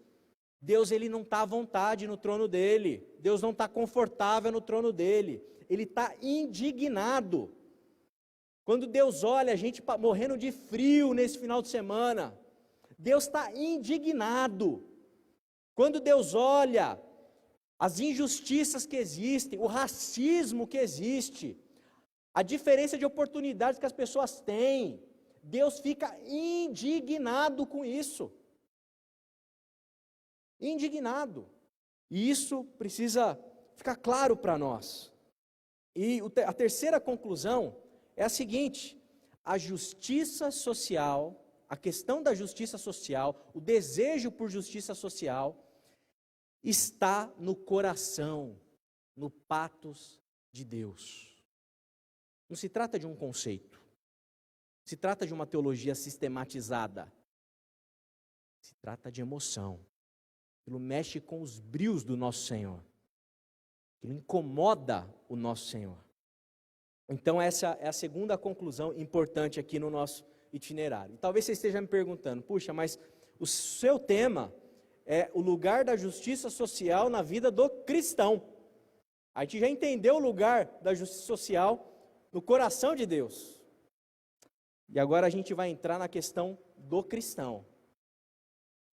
Deus, Ele não está à vontade no trono dEle, Deus não está confortável no trono dEle, Ele está indignado. Quando Deus olha a gente morrendo de frio nesse final de semana, Deus está indignado. Quando Deus olha as injustiças que existem, o racismo que existe, a diferença de oportunidades que as pessoas têm, Deus fica indignado com isso. Indignado. E isso precisa ficar claro para nós. E a terceira conclusão é a seguinte: a justiça social, a questão da justiça social, o desejo por justiça social, está no coração, no patos de Deus. Não se trata de um conceito, se trata de uma teologia sistematizada, se trata de emoção. Aquilo mexe com os brios do nosso Senhor, aquilo incomoda o nosso Senhor. Então essa é a segunda conclusão importante aqui no nosso itinerário. E talvez você esteja me perguntando: puxa, mas o seu tema é o lugar da justiça social na vida do cristão. A gente já entendeu o lugar da justiça social no coração de Deus. E agora a gente vai entrar na questão do cristão.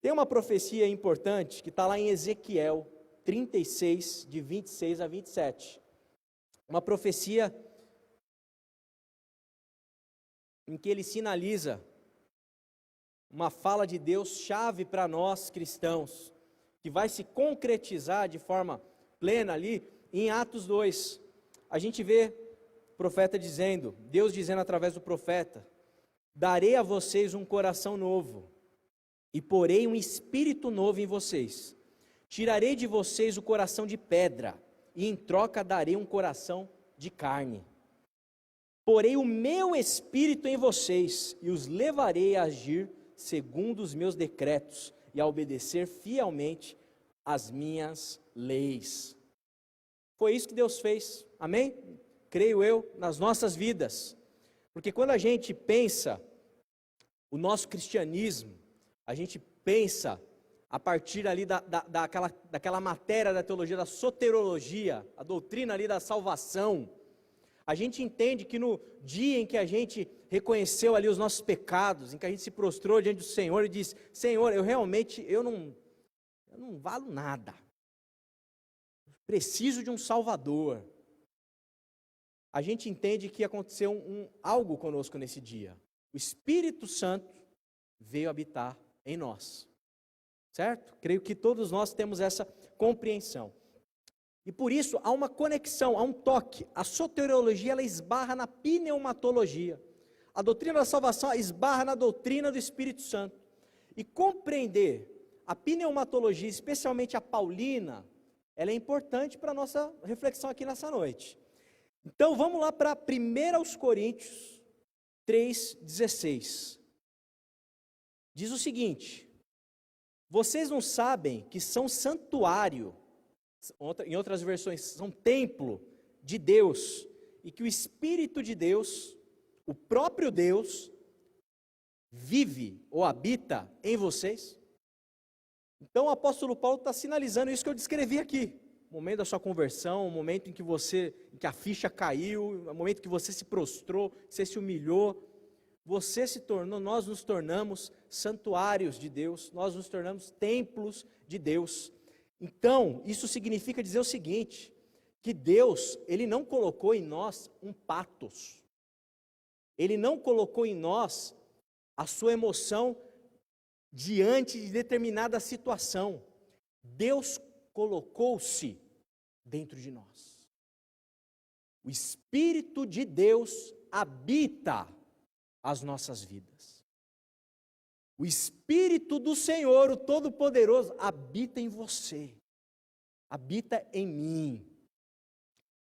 Tem uma profecia importante que está lá em Ezequiel 36, de 26 a 27. Uma profecia em que ele sinaliza uma fala de Deus chave para nós cristãos, que vai se concretizar de forma plena ali em Atos 2. A gente vê o profeta dizendo, Deus dizendo através do profeta: darei a vocês um coração novo, e porei um espírito novo em vocês. Tirarei de vocês o coração de pedra, e em troca darei um coração de carne. Porei o meu espírito em vocês, e os levarei a agir segundo os meus decretos, e a obedecer fielmente as minhas leis. Foi isso que Deus fez, amém? Creio eu, nas nossas vidas. Porque quando a gente pensa o nosso cristianismo, a gente pensa a partir ali daquela matéria da teologia, da soterologia, a doutrina ali da salvação. A gente entende que no dia em que a gente reconheceu ali os nossos pecados, em que a gente se prostrou diante do Senhor e disse: Senhor, eu não valo nada, preciso de um Salvador. A gente entende que aconteceu algo conosco nesse dia. O Espírito Santo veio habitar em nós, certo? Creio que todos nós temos essa compreensão. E por isso há uma conexão, há um toque. A soteriologia, ela esbarra na pneumatologia. A doutrina da salvação esbarra na doutrina do Espírito Santo. E compreender a pneumatologia, especialmente a paulina, ela é importante para a nossa reflexão aqui nessa noite. Então vamos lá para 1 Coríntios 3,16. Diz o seguinte: vocês não sabem que são santuário, em outras versões, são templo de Deus, e que o Espírito de Deus, o próprio Deus, vive ou habita em vocês? Então o apóstolo Paulo está sinalizando isso que eu descrevi aqui. O momento da sua conversão, o momento em que a ficha caiu, o momento que você se prostrou, você se humilhou, nós nos tornamos santuários de Deus, nós nos tornamos templos de Deus. Então, isso significa dizer o seguinte, que Deus, Ele não colocou em nós um patos, Ele não colocou em nós a sua emoção diante de determinada situação. Deus colocou-se dentro de nós. O Espírito de Deus habita as nossas vidas. O Espírito do Senhor, o Todo-Poderoso, habita em você, habita em mim.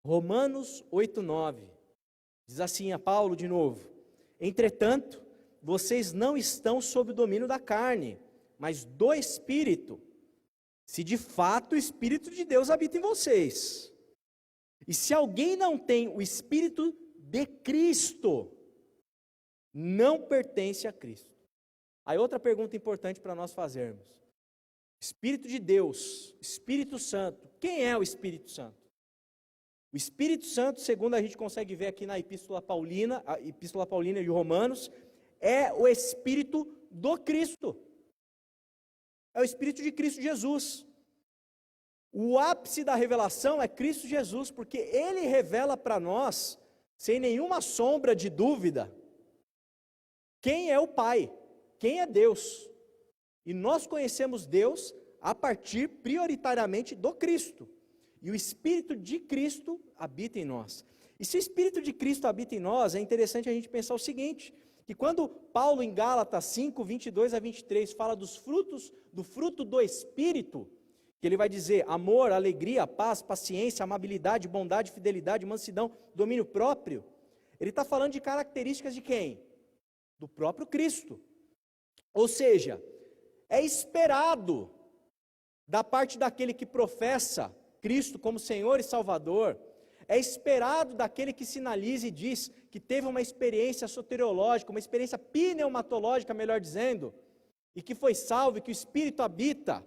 Romanos 8:9, diz assim a Paulo de novo: entretanto, vocês não estão sob o domínio da carne, mas do Espírito, se de fato o Espírito de Deus habita em vocês. E se alguém não tem o Espírito de Cristo, não pertence a Cristo. Aí outra pergunta importante para nós fazermos: Espírito de Deus, Espírito Santo, quem é o Espírito Santo? O Espírito Santo, segundo a gente consegue ver aqui na Epístola Paulina de Romanos, é o Espírito do Cristo. É o Espírito de Cristo Jesus. O ápice da revelação é Cristo Jesus, porque Ele revela para nós, sem nenhuma sombra de dúvida, quem é o Pai, quem é Deus. E nós conhecemos Deus a partir prioritariamente do Cristo. E o Espírito de Cristo habita em nós. E se o Espírito de Cristo habita em nós, é interessante a gente pensar o seguinte, que quando Paulo em Gálatas 5, 22 a 23 fala do fruto do Espírito, que ele vai dizer amor, alegria, paz, paciência, amabilidade, bondade, fidelidade, mansidão, domínio próprio, ele está falando de características de quem? Do próprio Cristo. Ou seja, é esperado da parte daquele que professa Cristo como Senhor e Salvador, é esperado daquele que sinaliza e diz que teve uma experiência soteriológica, uma experiência pneumatológica, melhor dizendo, e que foi salvo, e que o Espírito habita,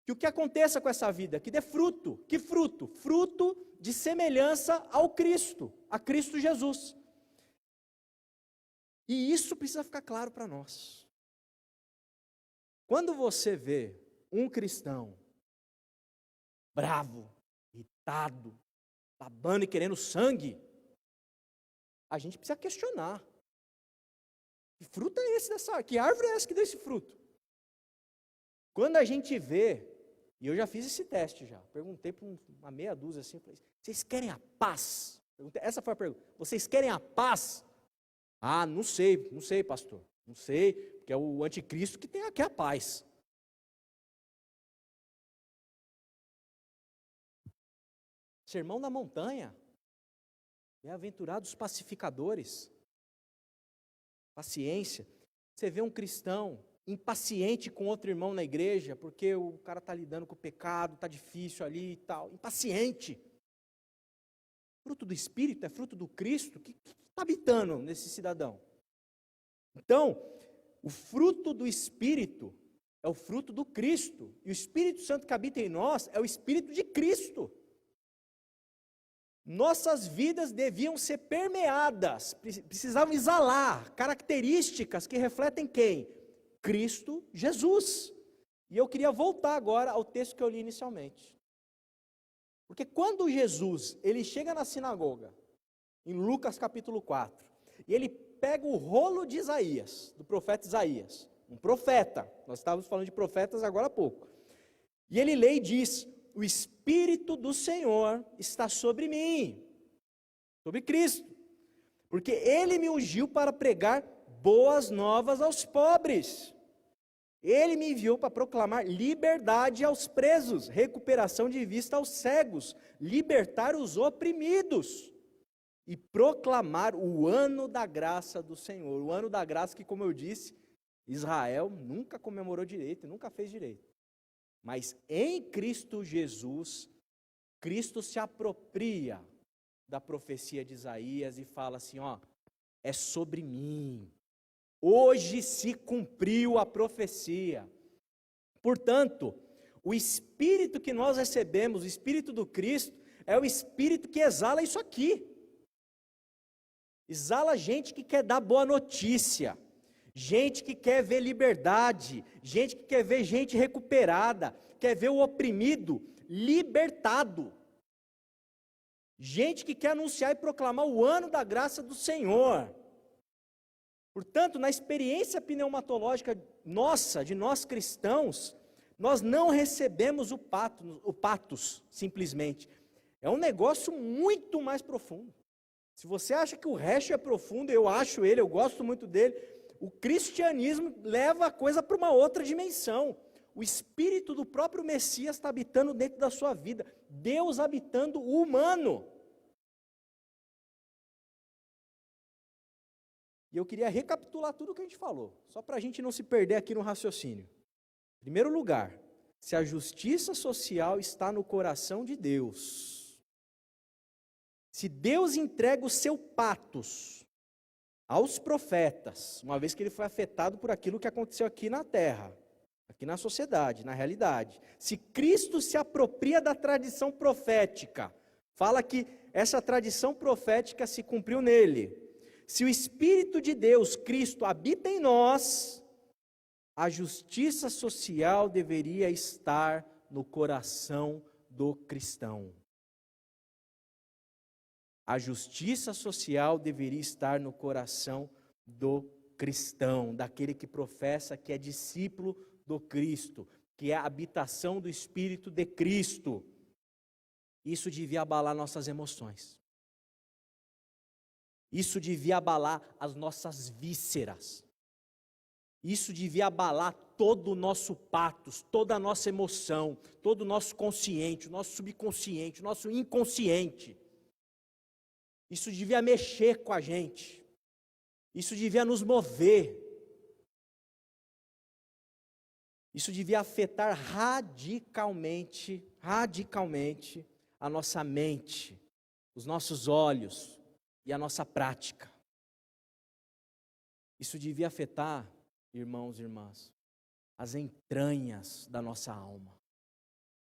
que o que aconteça com essa vida? Que dê fruto. Que fruto? Fruto de semelhança ao Cristo, a Cristo Jesus. E isso precisa ficar claro para nós. Quando você vê um cristão bravo, irritado, babando e querendo sangue, a gente precisa questionar. Que fruto é esse que árvore é essa que deu esse fruto? Quando a gente vê, e eu já fiz esse teste já, perguntei para uma meia dúzia assim, falei, vocês querem a paz? Essa foi a pergunta. Vocês querem a paz? Ah, não sei, pastor. Não sei, porque é o anticristo que tem aqui a paz. Sermão da montanha. Bem-aventurados pacificadores. Paciência. Você vê um cristão impaciente com outro irmão na igreja, porque o cara está lidando com o pecado, está difícil ali e tal. Impaciente. Fruto do Espírito, é fruto do Cristo que está habitando nesse cidadão. Então, o fruto do Espírito é o fruto do Cristo. E o Espírito Santo que habita em nós é o Espírito de Cristo. Nossas vidas deviam ser permeadas, precisavam exalar características que refletem quem? Cristo Jesus. E eu queria voltar agora ao texto que eu li inicialmente. Porque quando Jesus, ele chega na sinagoga, em Lucas capítulo 4, e ele pega o rolo de Isaías, do profeta Isaías, um profeta, nós estávamos falando de profetas agora há pouco, e ele lê e diz, o Espírito do Senhor está sobre mim, sobre Cristo, porque Ele me ungiu para pregar boas novas aos pobres, Ele me enviou para proclamar liberdade aos presos, recuperação de vista aos cegos, libertar os oprimidos, e proclamar o ano da graça do Senhor, o ano da graça que, como eu disse, Israel nunca comemorou direito, nunca fez direito. Mas em Cristo Jesus, Cristo se apropria da profecia de Isaías e fala assim, ó, é sobre mim. Hoje se cumpriu a profecia. Portanto, o Espírito que nós recebemos, o Espírito do Cristo, é o Espírito que exala isso aqui. Exala gente que quer dar boa notícia. Gente que quer ver liberdade, gente que quer ver gente recuperada, quer ver o oprimido libertado. Gente que quer anunciar e proclamar o ano da graça do Senhor. Portanto, na experiência pneumatológica nossa, de nós cristãos, nós não recebemos o patos, simplesmente. É um negócio muito mais profundo. Se você acha que o resto é profundo, eu acho ele, eu gosto muito dele, o cristianismo leva a coisa para uma outra dimensão. O Espírito do próprio Messias está habitando dentro da sua vida. Deus habitando o humano. E eu queria recapitular tudo o que a gente falou, só para a gente não se perder aqui no raciocínio. Em primeiro lugar, se a justiça social está no coração de Deus, se Deus entrega o seu patos aos profetas, uma vez que ele foi afetado por aquilo que aconteceu aqui na terra, aqui na sociedade, na realidade. Se Cristo se apropria da tradição profética, fala que essa tradição profética se cumpriu nele. Se o Espírito de Deus, Cristo, habita em nós, a justiça social deveria estar no coração do cristão. A justiça social deveria estar no coração do cristão, daquele que professa que é discípulo do Cristo, que é a habitação do Espírito de Cristo. Isso devia abalar nossas emoções. Isso devia abalar as nossas vísceras. Isso devia abalar todo o nosso patos, toda a nossa emoção, todo o nosso consciente, o nosso subconsciente, o nosso inconsciente. Isso devia mexer com a gente. Isso devia nos mover. Isso devia afetar radicalmente a nossa mente, os nossos olhos e a nossa prática. Isso devia afetar, irmãos e irmãs, as entranhas da nossa alma,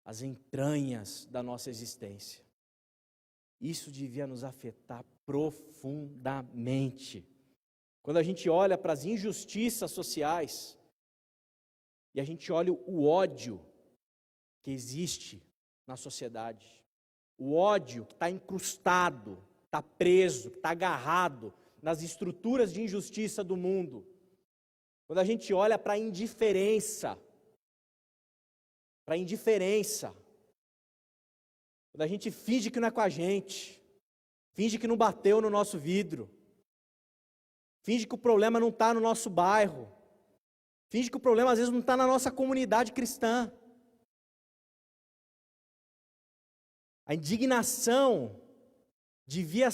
as entranhas da nossa existência. Isso devia nos afetar profundamente. Quando a gente olha para as injustiças sociais, e a gente olha o ódio que existe na sociedade, o ódio que está incrustado, está preso, está agarrado nas estruturas de injustiça do mundo, quando a gente olha para a indiferença, quando a gente finge que não é com a gente, finge que não bateu no nosso vidro, finge que o problema não está no nosso bairro, finge que o problema às vezes não está na nossa comunidade cristã. A indignação devia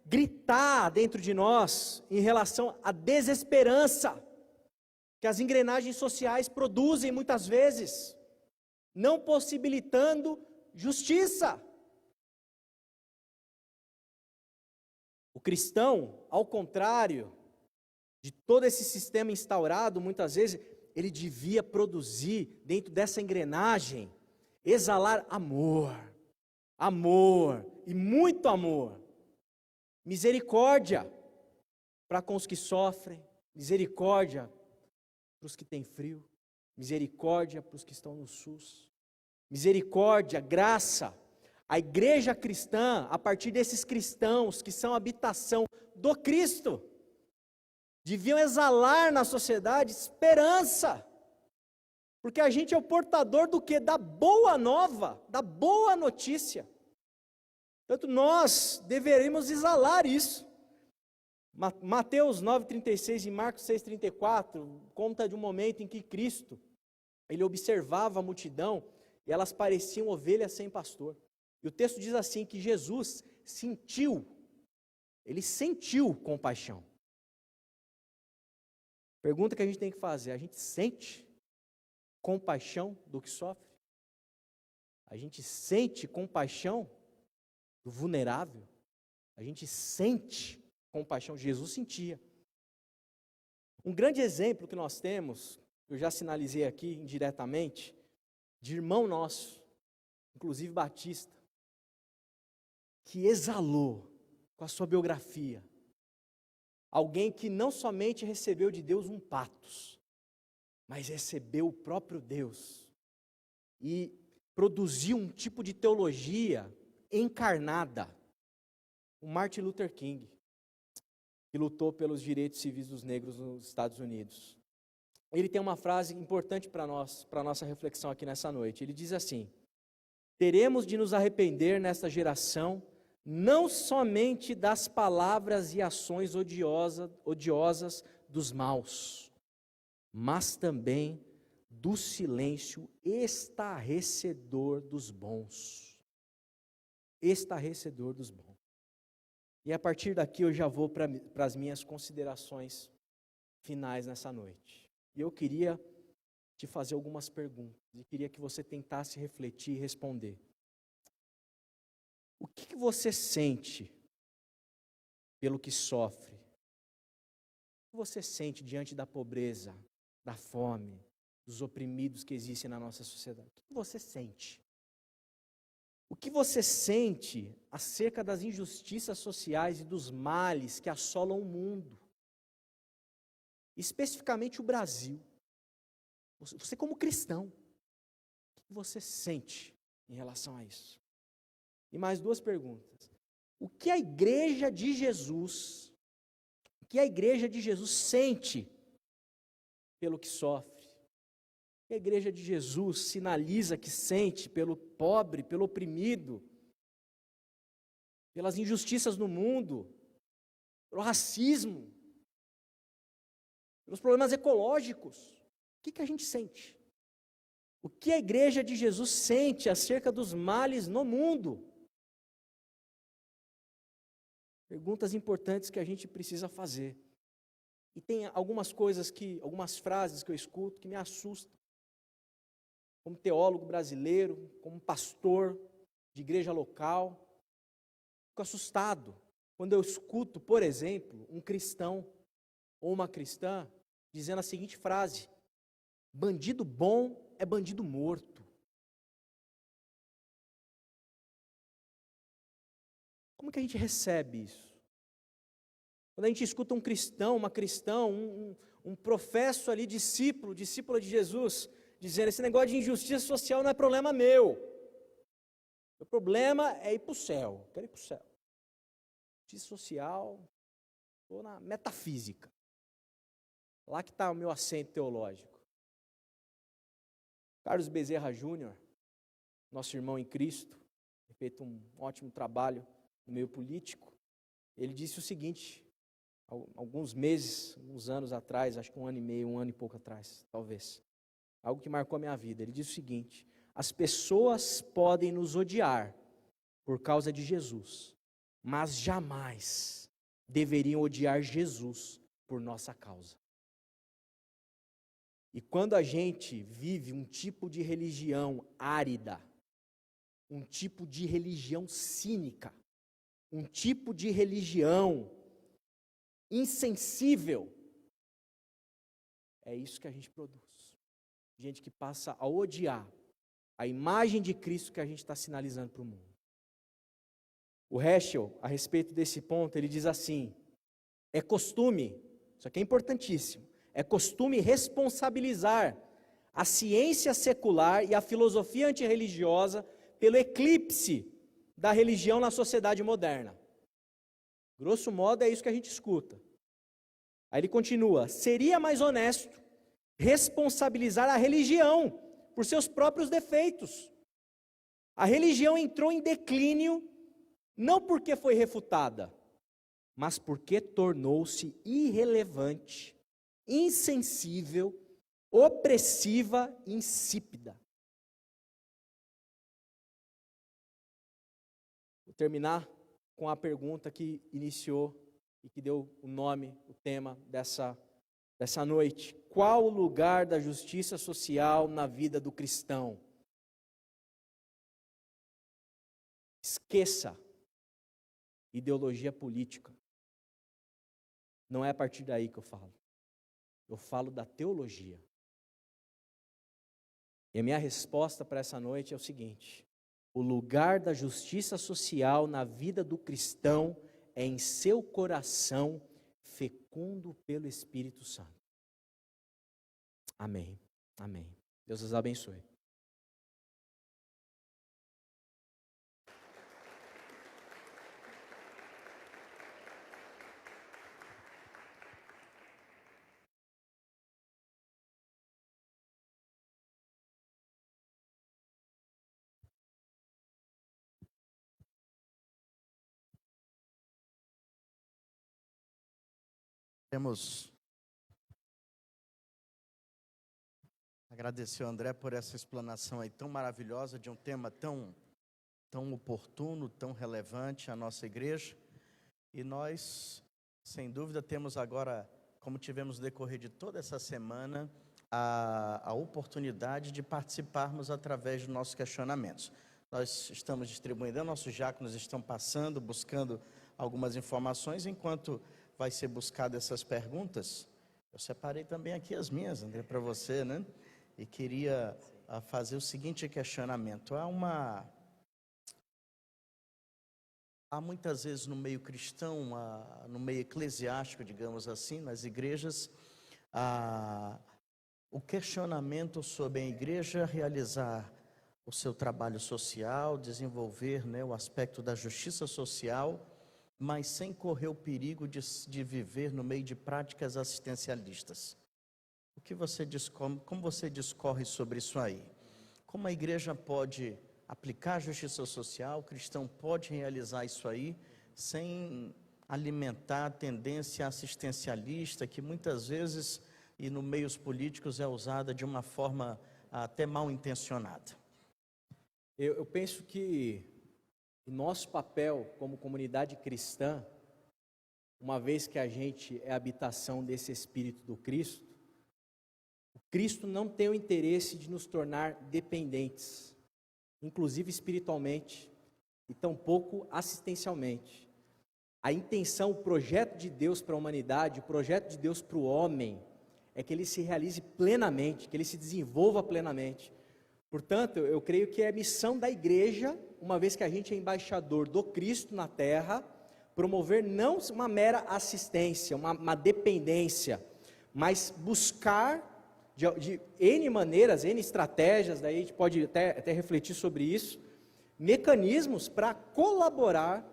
gritar dentro de nós em relação à desesperança que as engrenagens sociais produzem muitas vezes, não possibilitando justiça. O cristão, ao contrário de todo esse sistema instaurado, muitas vezes, ele devia produzir dentro dessa engrenagem, exalar amor e muito amor, misericórdia para com os que sofrem, misericórdia para os que têm frio, misericórdia para os que estão no SUS, misericórdia, graça. A igreja cristã, a partir desses cristãos que são habitação do Cristo, deviam exalar na sociedade esperança, porque a gente é o portador do quê? Da boa nova, da boa notícia. Portanto, nós deveríamos exalar isso. Mateus 9,36 e Marcos 6,34 conta de um momento em que Cristo, ele observava a multidão e elas pareciam ovelhas sem pastor. E o texto diz assim, que Jesus ele sentiu compaixão. Pergunta que a gente tem que fazer, a gente sente compaixão do que sofre? A gente sente compaixão do vulnerável? A gente sente compaixão? Jesus sentia. Um grande exemplo que nós temos, eu já sinalizei aqui indiretamente, de irmão nosso, inclusive batista, que exalou com a sua biografia, alguém que não somente recebeu de Deus um patos, mas recebeu o próprio Deus e produziu um tipo de teologia encarnada. O Martin Luther King, que lutou pelos direitos civis dos negros nos Estados Unidos. Ele tem uma frase importante para nós, para a nossa reflexão aqui nessa noite. Ele diz assim: teremos de nos arrepender nesta geração, não somente das palavras e ações odiosas dos maus, mas também do silêncio estarrecedor dos bons. Estarrecedor dos bons. E a partir daqui eu já vou para as minhas considerações finais nessa noite. E eu queria te fazer algumas perguntas, e queria que você tentasse refletir e responder. O que você sente pelo que sofre? O que você sente diante da pobreza, da fome, dos oprimidos que existem na nossa sociedade? O que você sente? O que você sente acerca das injustiças sociais e dos males que assolam o mundo? Especificamente o Brasil. Você como cristão, o que você sente em relação a isso? E mais duas perguntas. O que a igreja de Jesus, sente pelo que sofre? O que a igreja de Jesus sinaliza que sente pelo pobre, pelo oprimido, pelas injustiças no mundo, pelo racismo, pelos problemas ecológicos? O que a gente sente? O que a igreja de Jesus sente acerca dos males no mundo? Perguntas importantes que a gente precisa fazer. E tem algumas frases que eu escuto que me assustam. Como teólogo brasileiro, como pastor de igreja local, fico assustado quando eu escuto, por exemplo, um cristão ou uma cristã dizendo a seguinte frase: bandido bom é bandido morto. Como que a gente recebe isso? Quando a gente escuta um cristão, uma cristã, um professo ali discípulo de Jesus, dizendo, esse negócio de injustiça social não é problema meu. O problema é ir para o céu, quero ir para o céu. Justiça social, estou na metafísica. Lá que está o meu assento teológico. Carlos Bezerra Júnior, nosso irmão em Cristo, tem feito um ótimo trabalho no meio político. Ele disse o seguinte, alguns meses, uns anos atrás, acho que 1 ano e meio, 1 ano e pouco atrás, talvez. Algo que marcou a minha vida. Ele disse o seguinte, as pessoas podem nos odiar por causa de Jesus, mas jamais deveriam odiar Jesus por nossa causa. E quando a gente vive um tipo de religião árida, um tipo de religião cínica, um tipo de religião insensível, é isso que a gente produz. Gente que passa a odiar a imagem de Cristo que a gente está sinalizando para o mundo. O Heschel, a respeito desse ponto, ele diz assim, é costume, isso aqui é importantíssimo, é costume responsabilizar a ciência secular e a filosofia antirreligiosa pelo eclipse da religião na sociedade moderna. Grosso modo é isso que a gente escuta. Aí ele continua, seria mais honesto responsabilizar a religião por seus próprios defeitos. A religião entrou em declínio não porque foi refutada, mas porque tornou-se irrelevante, insensível, opressiva e insípida. Vou terminar com a pergunta que iniciou e que deu o nome, o tema dessa noite. Qual o lugar da justiça social na vida do cristão? Esqueça ideologia política. Não é a partir daí que eu falo. Eu falo da teologia. E a minha resposta para essa noite é o seguinte: o lugar da justiça social na vida do cristão é em seu coração fecundo pelo Espírito Santo. Amém. Amém. Deus os abençoe. Queremos agradecer ao André por essa explanação aí tão maravilhosa de um tema tão oportuno, tão relevante à nossa igreja. E nós, sem dúvida, temos agora, como tivemos no decorrer de toda essa semana, a oportunidade de participarmos através dos nossos questionamentos. Nós estamos distribuindo, nossos diáconos estão passando, buscando algumas informações, enquanto vai ser buscado essas perguntas. Eu separei também aqui as minhas, André, para você, né? E queria fazer o seguinte questionamento. Há muitas vezes no meio cristão, no meio eclesiástico, digamos assim, nas igrejas, o questionamento sobre a igreja realizar o seu trabalho social, desenvolver, né, o aspecto da justiça social, mas sem correr o perigo de viver no meio de práticas assistencialistas. O que você diz, como você discorre sobre isso aí? Como a igreja pode aplicar a justiça social, o cristão pode realizar isso aí, sem alimentar a tendência assistencialista, que muitas vezes, e no meios políticos, é usada de uma forma até mal intencionada? Eu penso que o nosso papel como comunidade cristã, uma vez que a gente é a habitação desse Espírito do Cristo, o Cristo não tem o interesse de nos tornar dependentes, inclusive espiritualmente, e tampouco assistencialmente. A intenção, o projeto de Deus para a humanidade, o projeto de Deus para o homem, é que ele se realize plenamente, que ele se desenvolva plenamente. Portanto, eu creio que é a missão da igreja, uma vez que a gente é embaixador do Cristo na terra, promover não uma mera assistência, uma dependência, mas buscar de N maneiras, N estratégias, daí a gente pode até refletir sobre isso, mecanismos para colaborar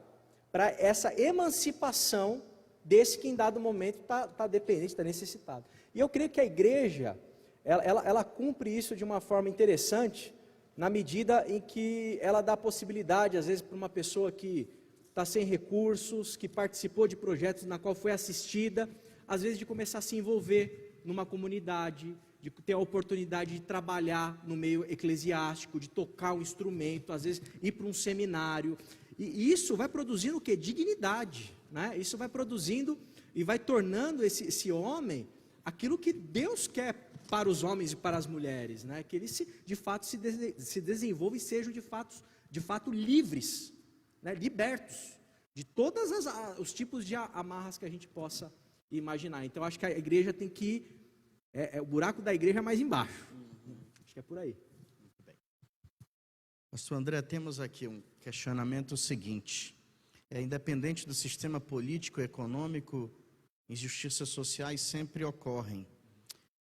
para essa emancipação desse que em dado momento está dependente, está necessitado. E eu creio que a igreja, ela cumpre isso de uma forma interessante, na medida em que ela dá possibilidade, às vezes, para uma pessoa que está sem recursos, que participou de projetos na qual foi assistida, às vezes de começar a se envolver numa comunidade, de ter a oportunidade de trabalhar no meio eclesiástico, de tocar um instrumento, às vezes ir para um seminário, e isso vai produzindo o quê? Dignidade, né? Isso vai produzindo e vai tornando esse homem aquilo que Deus quer para os homens e para as mulheres, né? Que eles de fato se desenvolvam e sejam de fato livres, né? Libertos de todos os tipos de amarras que a gente possa imaginar. Então acho que a igreja tem que ir, o buraco da igreja é mais embaixo. Acho que é por aí. Muito bem. Pastor André, temos aqui um questionamento seguinte. Independente do sistema político, econômico, injustiças sociais sempre ocorrem.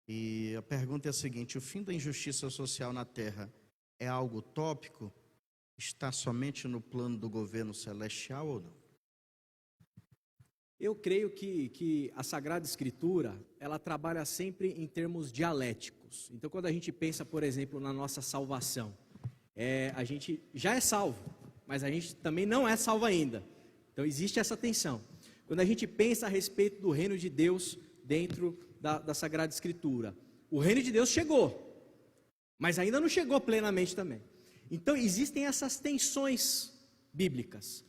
E a pergunta é a seguinte: o fim da injustiça social na Terra é algo utópico? Está somente no plano do governo celestial ou não? Eu creio que a Sagrada Escritura, ela trabalha sempre em termos dialéticos. Então, quando a gente pensa, por exemplo, na nossa salvação, a gente já é salvo, mas a gente também não é salvo ainda. Então, existe essa tensão. Quando a gente pensa a respeito do reino de Deus dentro da Sagrada Escritura, o reino de Deus chegou, mas ainda não chegou plenamente também. Então, existem essas tensões bíblicas.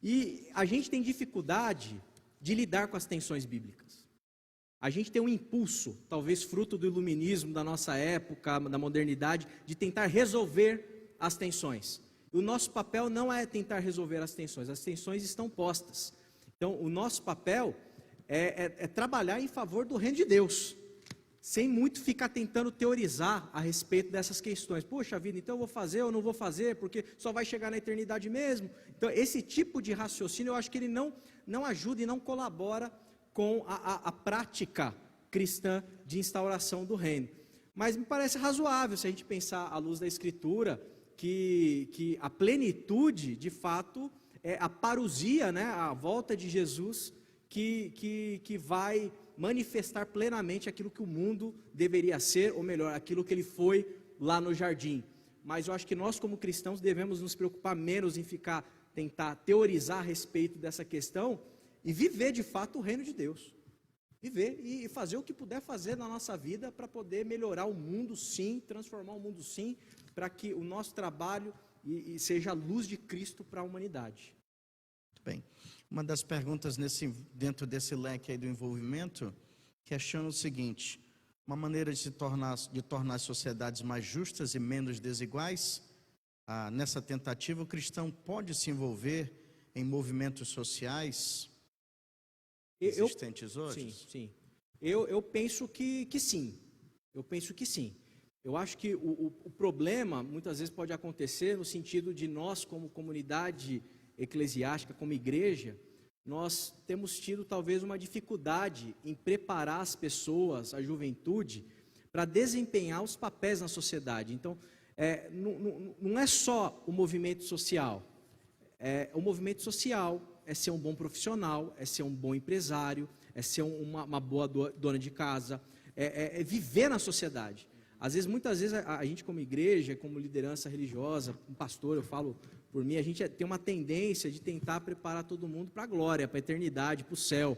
E a gente tem dificuldade de lidar com as tensões bíblicas. A gente tem um impulso, talvez fruto do iluminismo da nossa época, da modernidade, de tentar resolver as tensões. O nosso papel não é tentar resolver as tensões estão postas. Então, o nosso papel é trabalhar em favor do reino de Deus, sem muito ficar tentando teorizar a respeito dessas questões. Poxa vida, então eu vou fazer ou não vou fazer, porque só vai chegar na eternidade mesmo. Então, esse tipo de raciocínio, eu acho que ele não ajuda e não colabora com a prática cristã de instauração do reino. Mas me parece razoável, se a gente pensar à luz da Escritura, que a plenitude, de fato, é a parousia, né, a volta de Jesus, que vai manifestar plenamente aquilo que o mundo deveria ser, ou melhor, aquilo que ele foi lá no jardim. Mas eu acho que nós, como cristãos, devemos nos preocupar menos em tentar teorizar a respeito dessa questão e viver de fato o reino de Deus. Viver e fazer o que puder fazer na nossa vida para poder melhorar o mundo, sim, transformar o mundo, sim, para que o nosso trabalho seja a luz de Cristo para a humanidade. Muito bem. Uma das perguntas dentro desse leque aí do envolvimento questiona o seguinte: uma maneira de tornar as sociedades mais justas e menos desiguais, nessa tentativa o cristão pode se envolver em movimentos sociais existentes hoje? Sim. Eu penso que sim. Eu penso que sim. Eu acho que o problema muitas vezes pode acontecer no sentido de nós, como comunidade eclesiástica, como igreja, nós temos tido talvez uma dificuldade em preparar as pessoas, a juventude, para desempenhar os papéis na sociedade. Então, não é só o movimento social. O movimento social é ser um bom profissional, é ser um bom empresário, é ser uma boa dona de casa, é viver na sociedade. Muitas vezes, a gente como igreja, como liderança religiosa, um pastor, eu falo por mim, a gente tem uma tendência de tentar preparar todo mundo para a glória, para a eternidade, para o céu.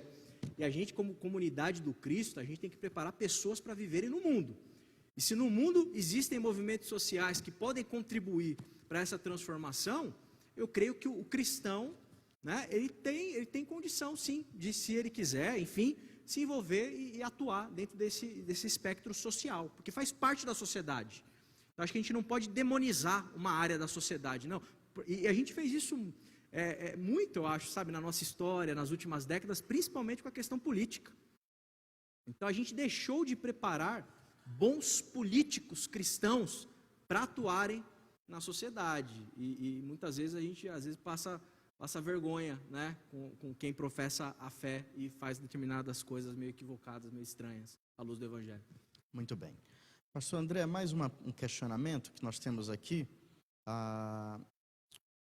E a gente, como comunidade do Cristo, a gente tem que preparar pessoas para viverem no mundo. E se no mundo existem movimentos sociais que podem contribuir para essa transformação, eu creio que o cristão, né, ele tem condição, sim, de, se ele quiser, enfim, se envolver e atuar dentro desse espectro social, porque faz parte da sociedade. Então, acho que a gente não pode demonizar uma área da sociedade, não. E a gente fez isso muito, eu acho, sabe, na nossa história, nas últimas décadas, principalmente com a questão política. Então, a gente deixou de preparar bons políticos cristãos para atuarem na sociedade. E muitas vezes a gente passa passa vergonha, né, com quem professa a fé e faz determinadas coisas meio equivocadas, meio estranhas, à luz do Evangelho. Muito bem. Pastor André, mais um questionamento que nós temos aqui.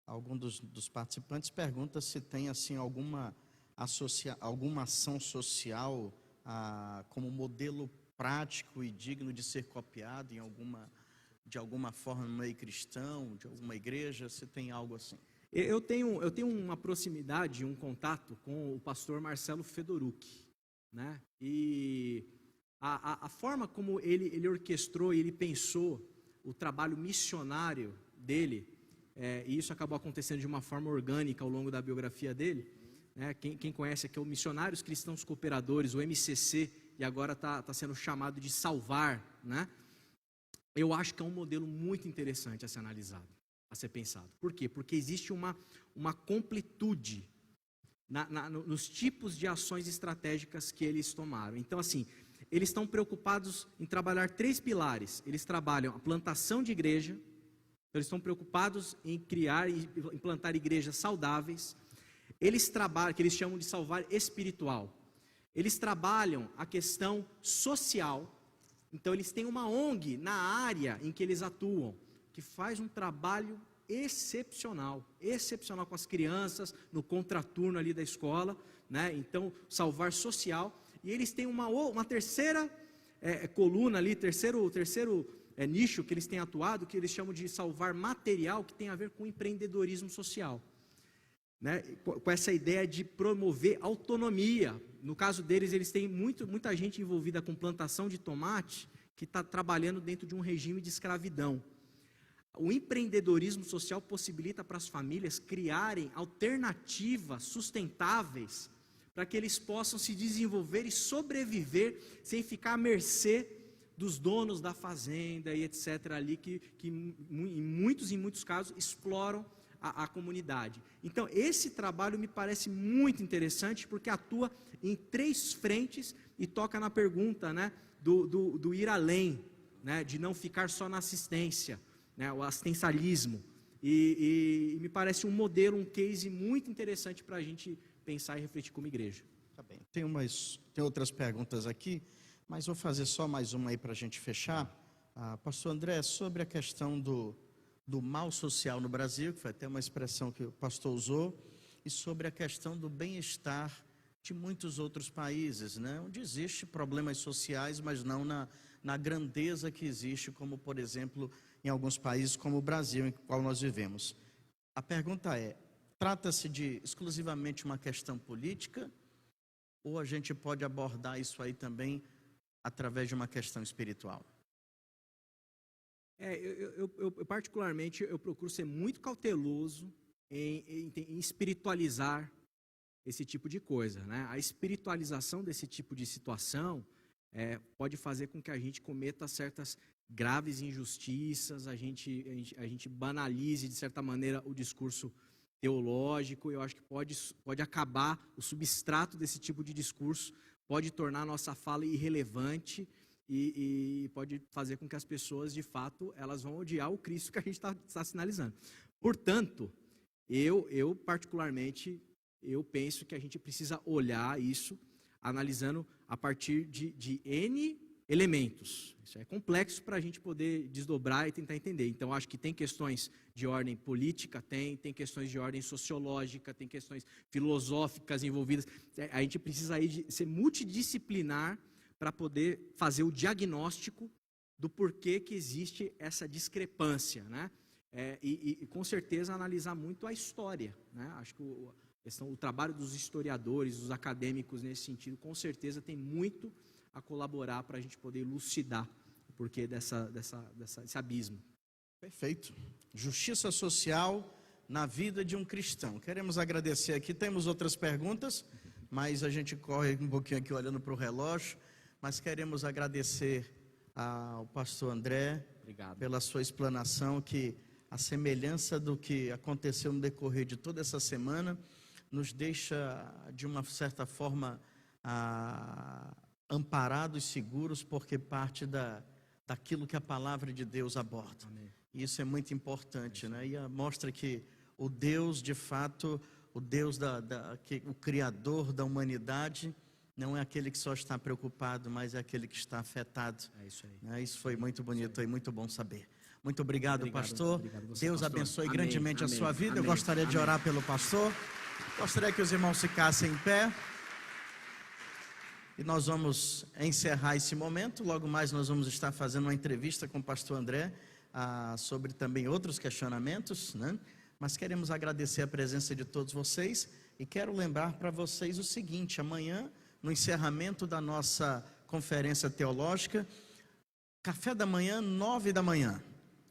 Algum dos participantes pergunta se tem assim alguma ação social como modelo prático e digno de ser copiado de alguma forma no meio cristão, de alguma igreja, se tem algo assim. Eu tenho uma proximidade, um contato com o pastor Marcelo Fedorucci, né? E a forma como ele orquestrou e ele pensou o trabalho missionário dele, e isso acabou acontecendo de uma forma orgânica ao longo da biografia dele, né? Quem conhece aqui é o Missionários Cristãos Cooperadores, o MCC, e agora está sendo chamado de Salvar, né? Eu acho que é um modelo muito interessante a ser analisado, a ser pensado. Por quê? Porque existe uma completude nos tipos de ações estratégicas que eles tomaram. Então, assim, eles estão preocupados em trabalhar 3 pilares. Eles trabalham a plantação de igreja, então eles estão preocupados em criar e implantar igrejas saudáveis. Eles trabalham, que eles chamam de salvar espiritual. Eles trabalham a questão social. Então eles têm uma ONG na área em que eles atuam, que faz um trabalho excepcional com as crianças, no contraturno ali da escola, né? Então, salvar social. E eles têm uma terceira coluna ali, terceiro nicho que eles têm atuado, que eles chamam de salvar material, que tem a ver com empreendedorismo social, né? Com essa ideia de promover autonomia. No caso deles, eles têm muita gente envolvida com plantação de tomate, que está trabalhando dentro de um regime de escravidão. O empreendedorismo social possibilita para as famílias criarem alternativas sustentáveis para que eles possam se desenvolver e sobreviver sem ficar à mercê dos donos da fazenda e etc. ali, que em muitos casos exploram a comunidade. Então, esse trabalho me parece muito interessante, porque atua em 3 frentes e toca na pergunta, né, do ir além, né, de não ficar só na assistência, né, o assistencialismo. E me parece um modelo, um case muito interessante para a gente pensar e refletir como igreja. Tá bem. Tem outras perguntas aqui, mas vou fazer só mais uma aí para a gente fechar. Pastor André, sobre a questão do mal social no Brasil, que foi até uma expressão que o pastor usou, e sobre a questão do bem-estar de muitos outros países, né, onde existem problemas sociais, mas não na grandeza que existe, como, por exemplo, em alguns países como o Brasil, em qual nós vivemos. A pergunta é, trata-se de exclusivamente uma questão política, ou a gente pode abordar isso aí também através de uma questão espiritual? Eu particularmente, eu procuro ser muito cauteloso em espiritualizar esse tipo de coisa, né? A espiritualização desse tipo de situação pode fazer com que a gente cometa certas graves injustiças, a gente banalize, de certa maneira, o discurso teológico. Eu acho que pode acabar, o substrato desse tipo de discurso pode tornar a nossa fala irrelevante e pode fazer com que as pessoas, de fato, elas vão odiar o Cristo que a gente está sinalizando. Portanto, eu particularmente, eu penso que a gente precisa olhar isso, analisando a partir de N elementos. Isso é complexo para a gente poder desdobrar e tentar entender. Então, acho que tem questões de ordem política, tem questões de ordem sociológica, tem questões filosóficas envolvidas. A gente precisa aí de ser multidisciplinar para poder fazer o diagnóstico do porquê que existe essa discrepância, né? E com certeza analisar muito a história, né? Acho que o trabalho dos historiadores, dos acadêmicos nesse sentido, com certeza tem muito a colaborar para a gente poder elucidar o porquê desse abismo. Perfeito. Justiça social na vida de um cristão. Queremos agradecer aqui, temos outras perguntas, mas a gente corre um pouquinho aqui olhando para o relógio, mas queremos agradecer ao pastor André. Obrigado. Pela sua explanação, que a semelhança do que aconteceu no decorrer de toda essa semana nos deixa, de uma certa forma, amparados, seguros, porque parte daquilo que a palavra de Deus aborda. Amém. E isso é muito importante, né? E mostra que o Deus, de fato, o Deus, o Criador da humanidade, não é aquele que só está preocupado, mas é aquele que está afetado. É isso aí. Isso foi muito bonito e muito bom saber. Muito obrigado, pastor. Obrigado você, Deus pastor. abençoe Amém, grandemente a amém, sua vida. Eu amém, gostaria de amém. orar pelo pastor. Gostaria que os irmãos ficassem em pé. E nós vamos encerrar esse momento. Logo mais nós vamos estar fazendo uma entrevista com o pastor André sobre também outros questionamentos, né? Mas queremos agradecer a presença de todos vocês. E quero lembrar para vocês o seguinte: amanhã, no encerramento da nossa conferência teológica, café da manhã, 9 da manhã.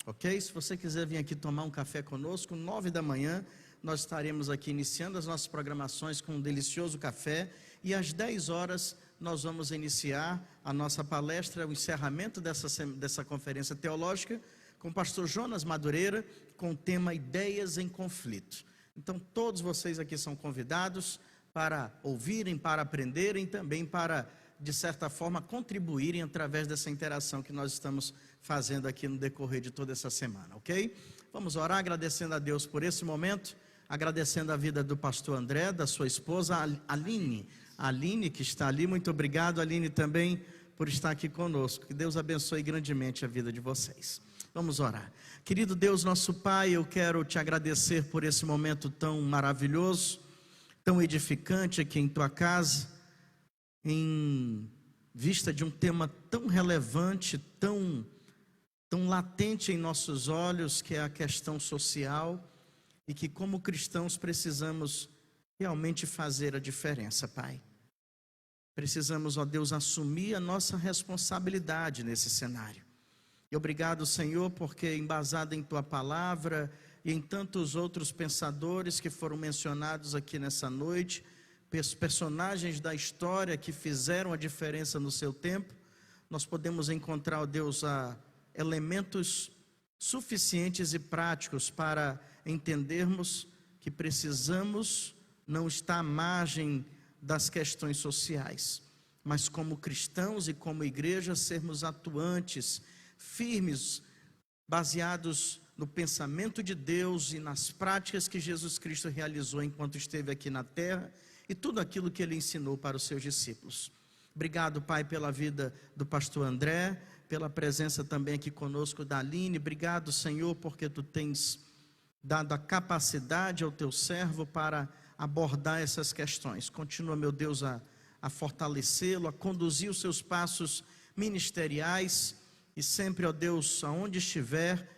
Ok? Se você quiser vir aqui tomar um café conosco, 9 da manhã, nós estaremos aqui iniciando as nossas programações com um delicioso café. E às 10 horas nós vamos iniciar a nossa palestra, o encerramento dessa conferência teológica, com o pastor Jonas Madureira, com o tema Ideias em Conflito. Então todos vocês aqui são convidados para ouvirem, para aprenderem, também para, de certa forma, contribuírem através dessa interação que nós estamos fazendo aqui no decorrer de toda essa semana, ok? Vamos orar agradecendo a Deus por esse momento, agradecendo a vida do pastor André, da sua esposa Aline, que está ali. Muito obrigado, Aline, também por estar aqui conosco. Que Deus abençoe grandemente a vida de vocês. Vamos orar. Querido Deus, nosso Pai, eu quero te agradecer por esse momento tão maravilhoso, tão edificante aqui em tua casa, em vista de um tema tão relevante, tão latente em nossos olhos, que é a questão social, e que como cristãos precisamos realmente fazer a diferença, Pai. Precisamos, ó Deus, assumir a nossa responsabilidade nesse cenário. E obrigado, Senhor, porque embasado em tua palavra e em tantos outros pensadores que foram mencionados aqui nessa noite, personagens da história que fizeram a diferença no seu tempo, nós podemos encontrar, ó Deus, elementos suficientes e práticos para entendermos que precisamos não estar à margem das questões sociais, mas como cristãos e como igreja sermos atuantes, firmes, baseados no pensamento de Deus e nas práticas que Jesus Cristo realizou enquanto esteve aqui na terra e tudo aquilo que ele ensinou para os seus discípulos. Obrigado, Pai, pela vida do pastor André, pela presença também aqui conosco da Aline. Obrigado, Senhor, porque tu tens dado a capacidade ao teu servo para abordar essas questões. Continua, meu Deus, a fortalecê-lo, a conduzir os seus passos ministeriais e sempre, ó Deus, aonde estiver,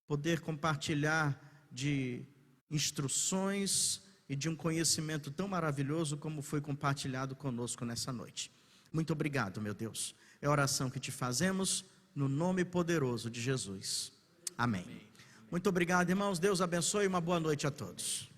poder compartilhar de instruções e de um conhecimento tão maravilhoso como foi compartilhado conosco nessa noite. Muito obrigado, meu Deus. É a oração que te fazemos no nome poderoso de Jesus. Amém. Muito obrigado, irmãos. Deus abençoe e uma boa noite a todos.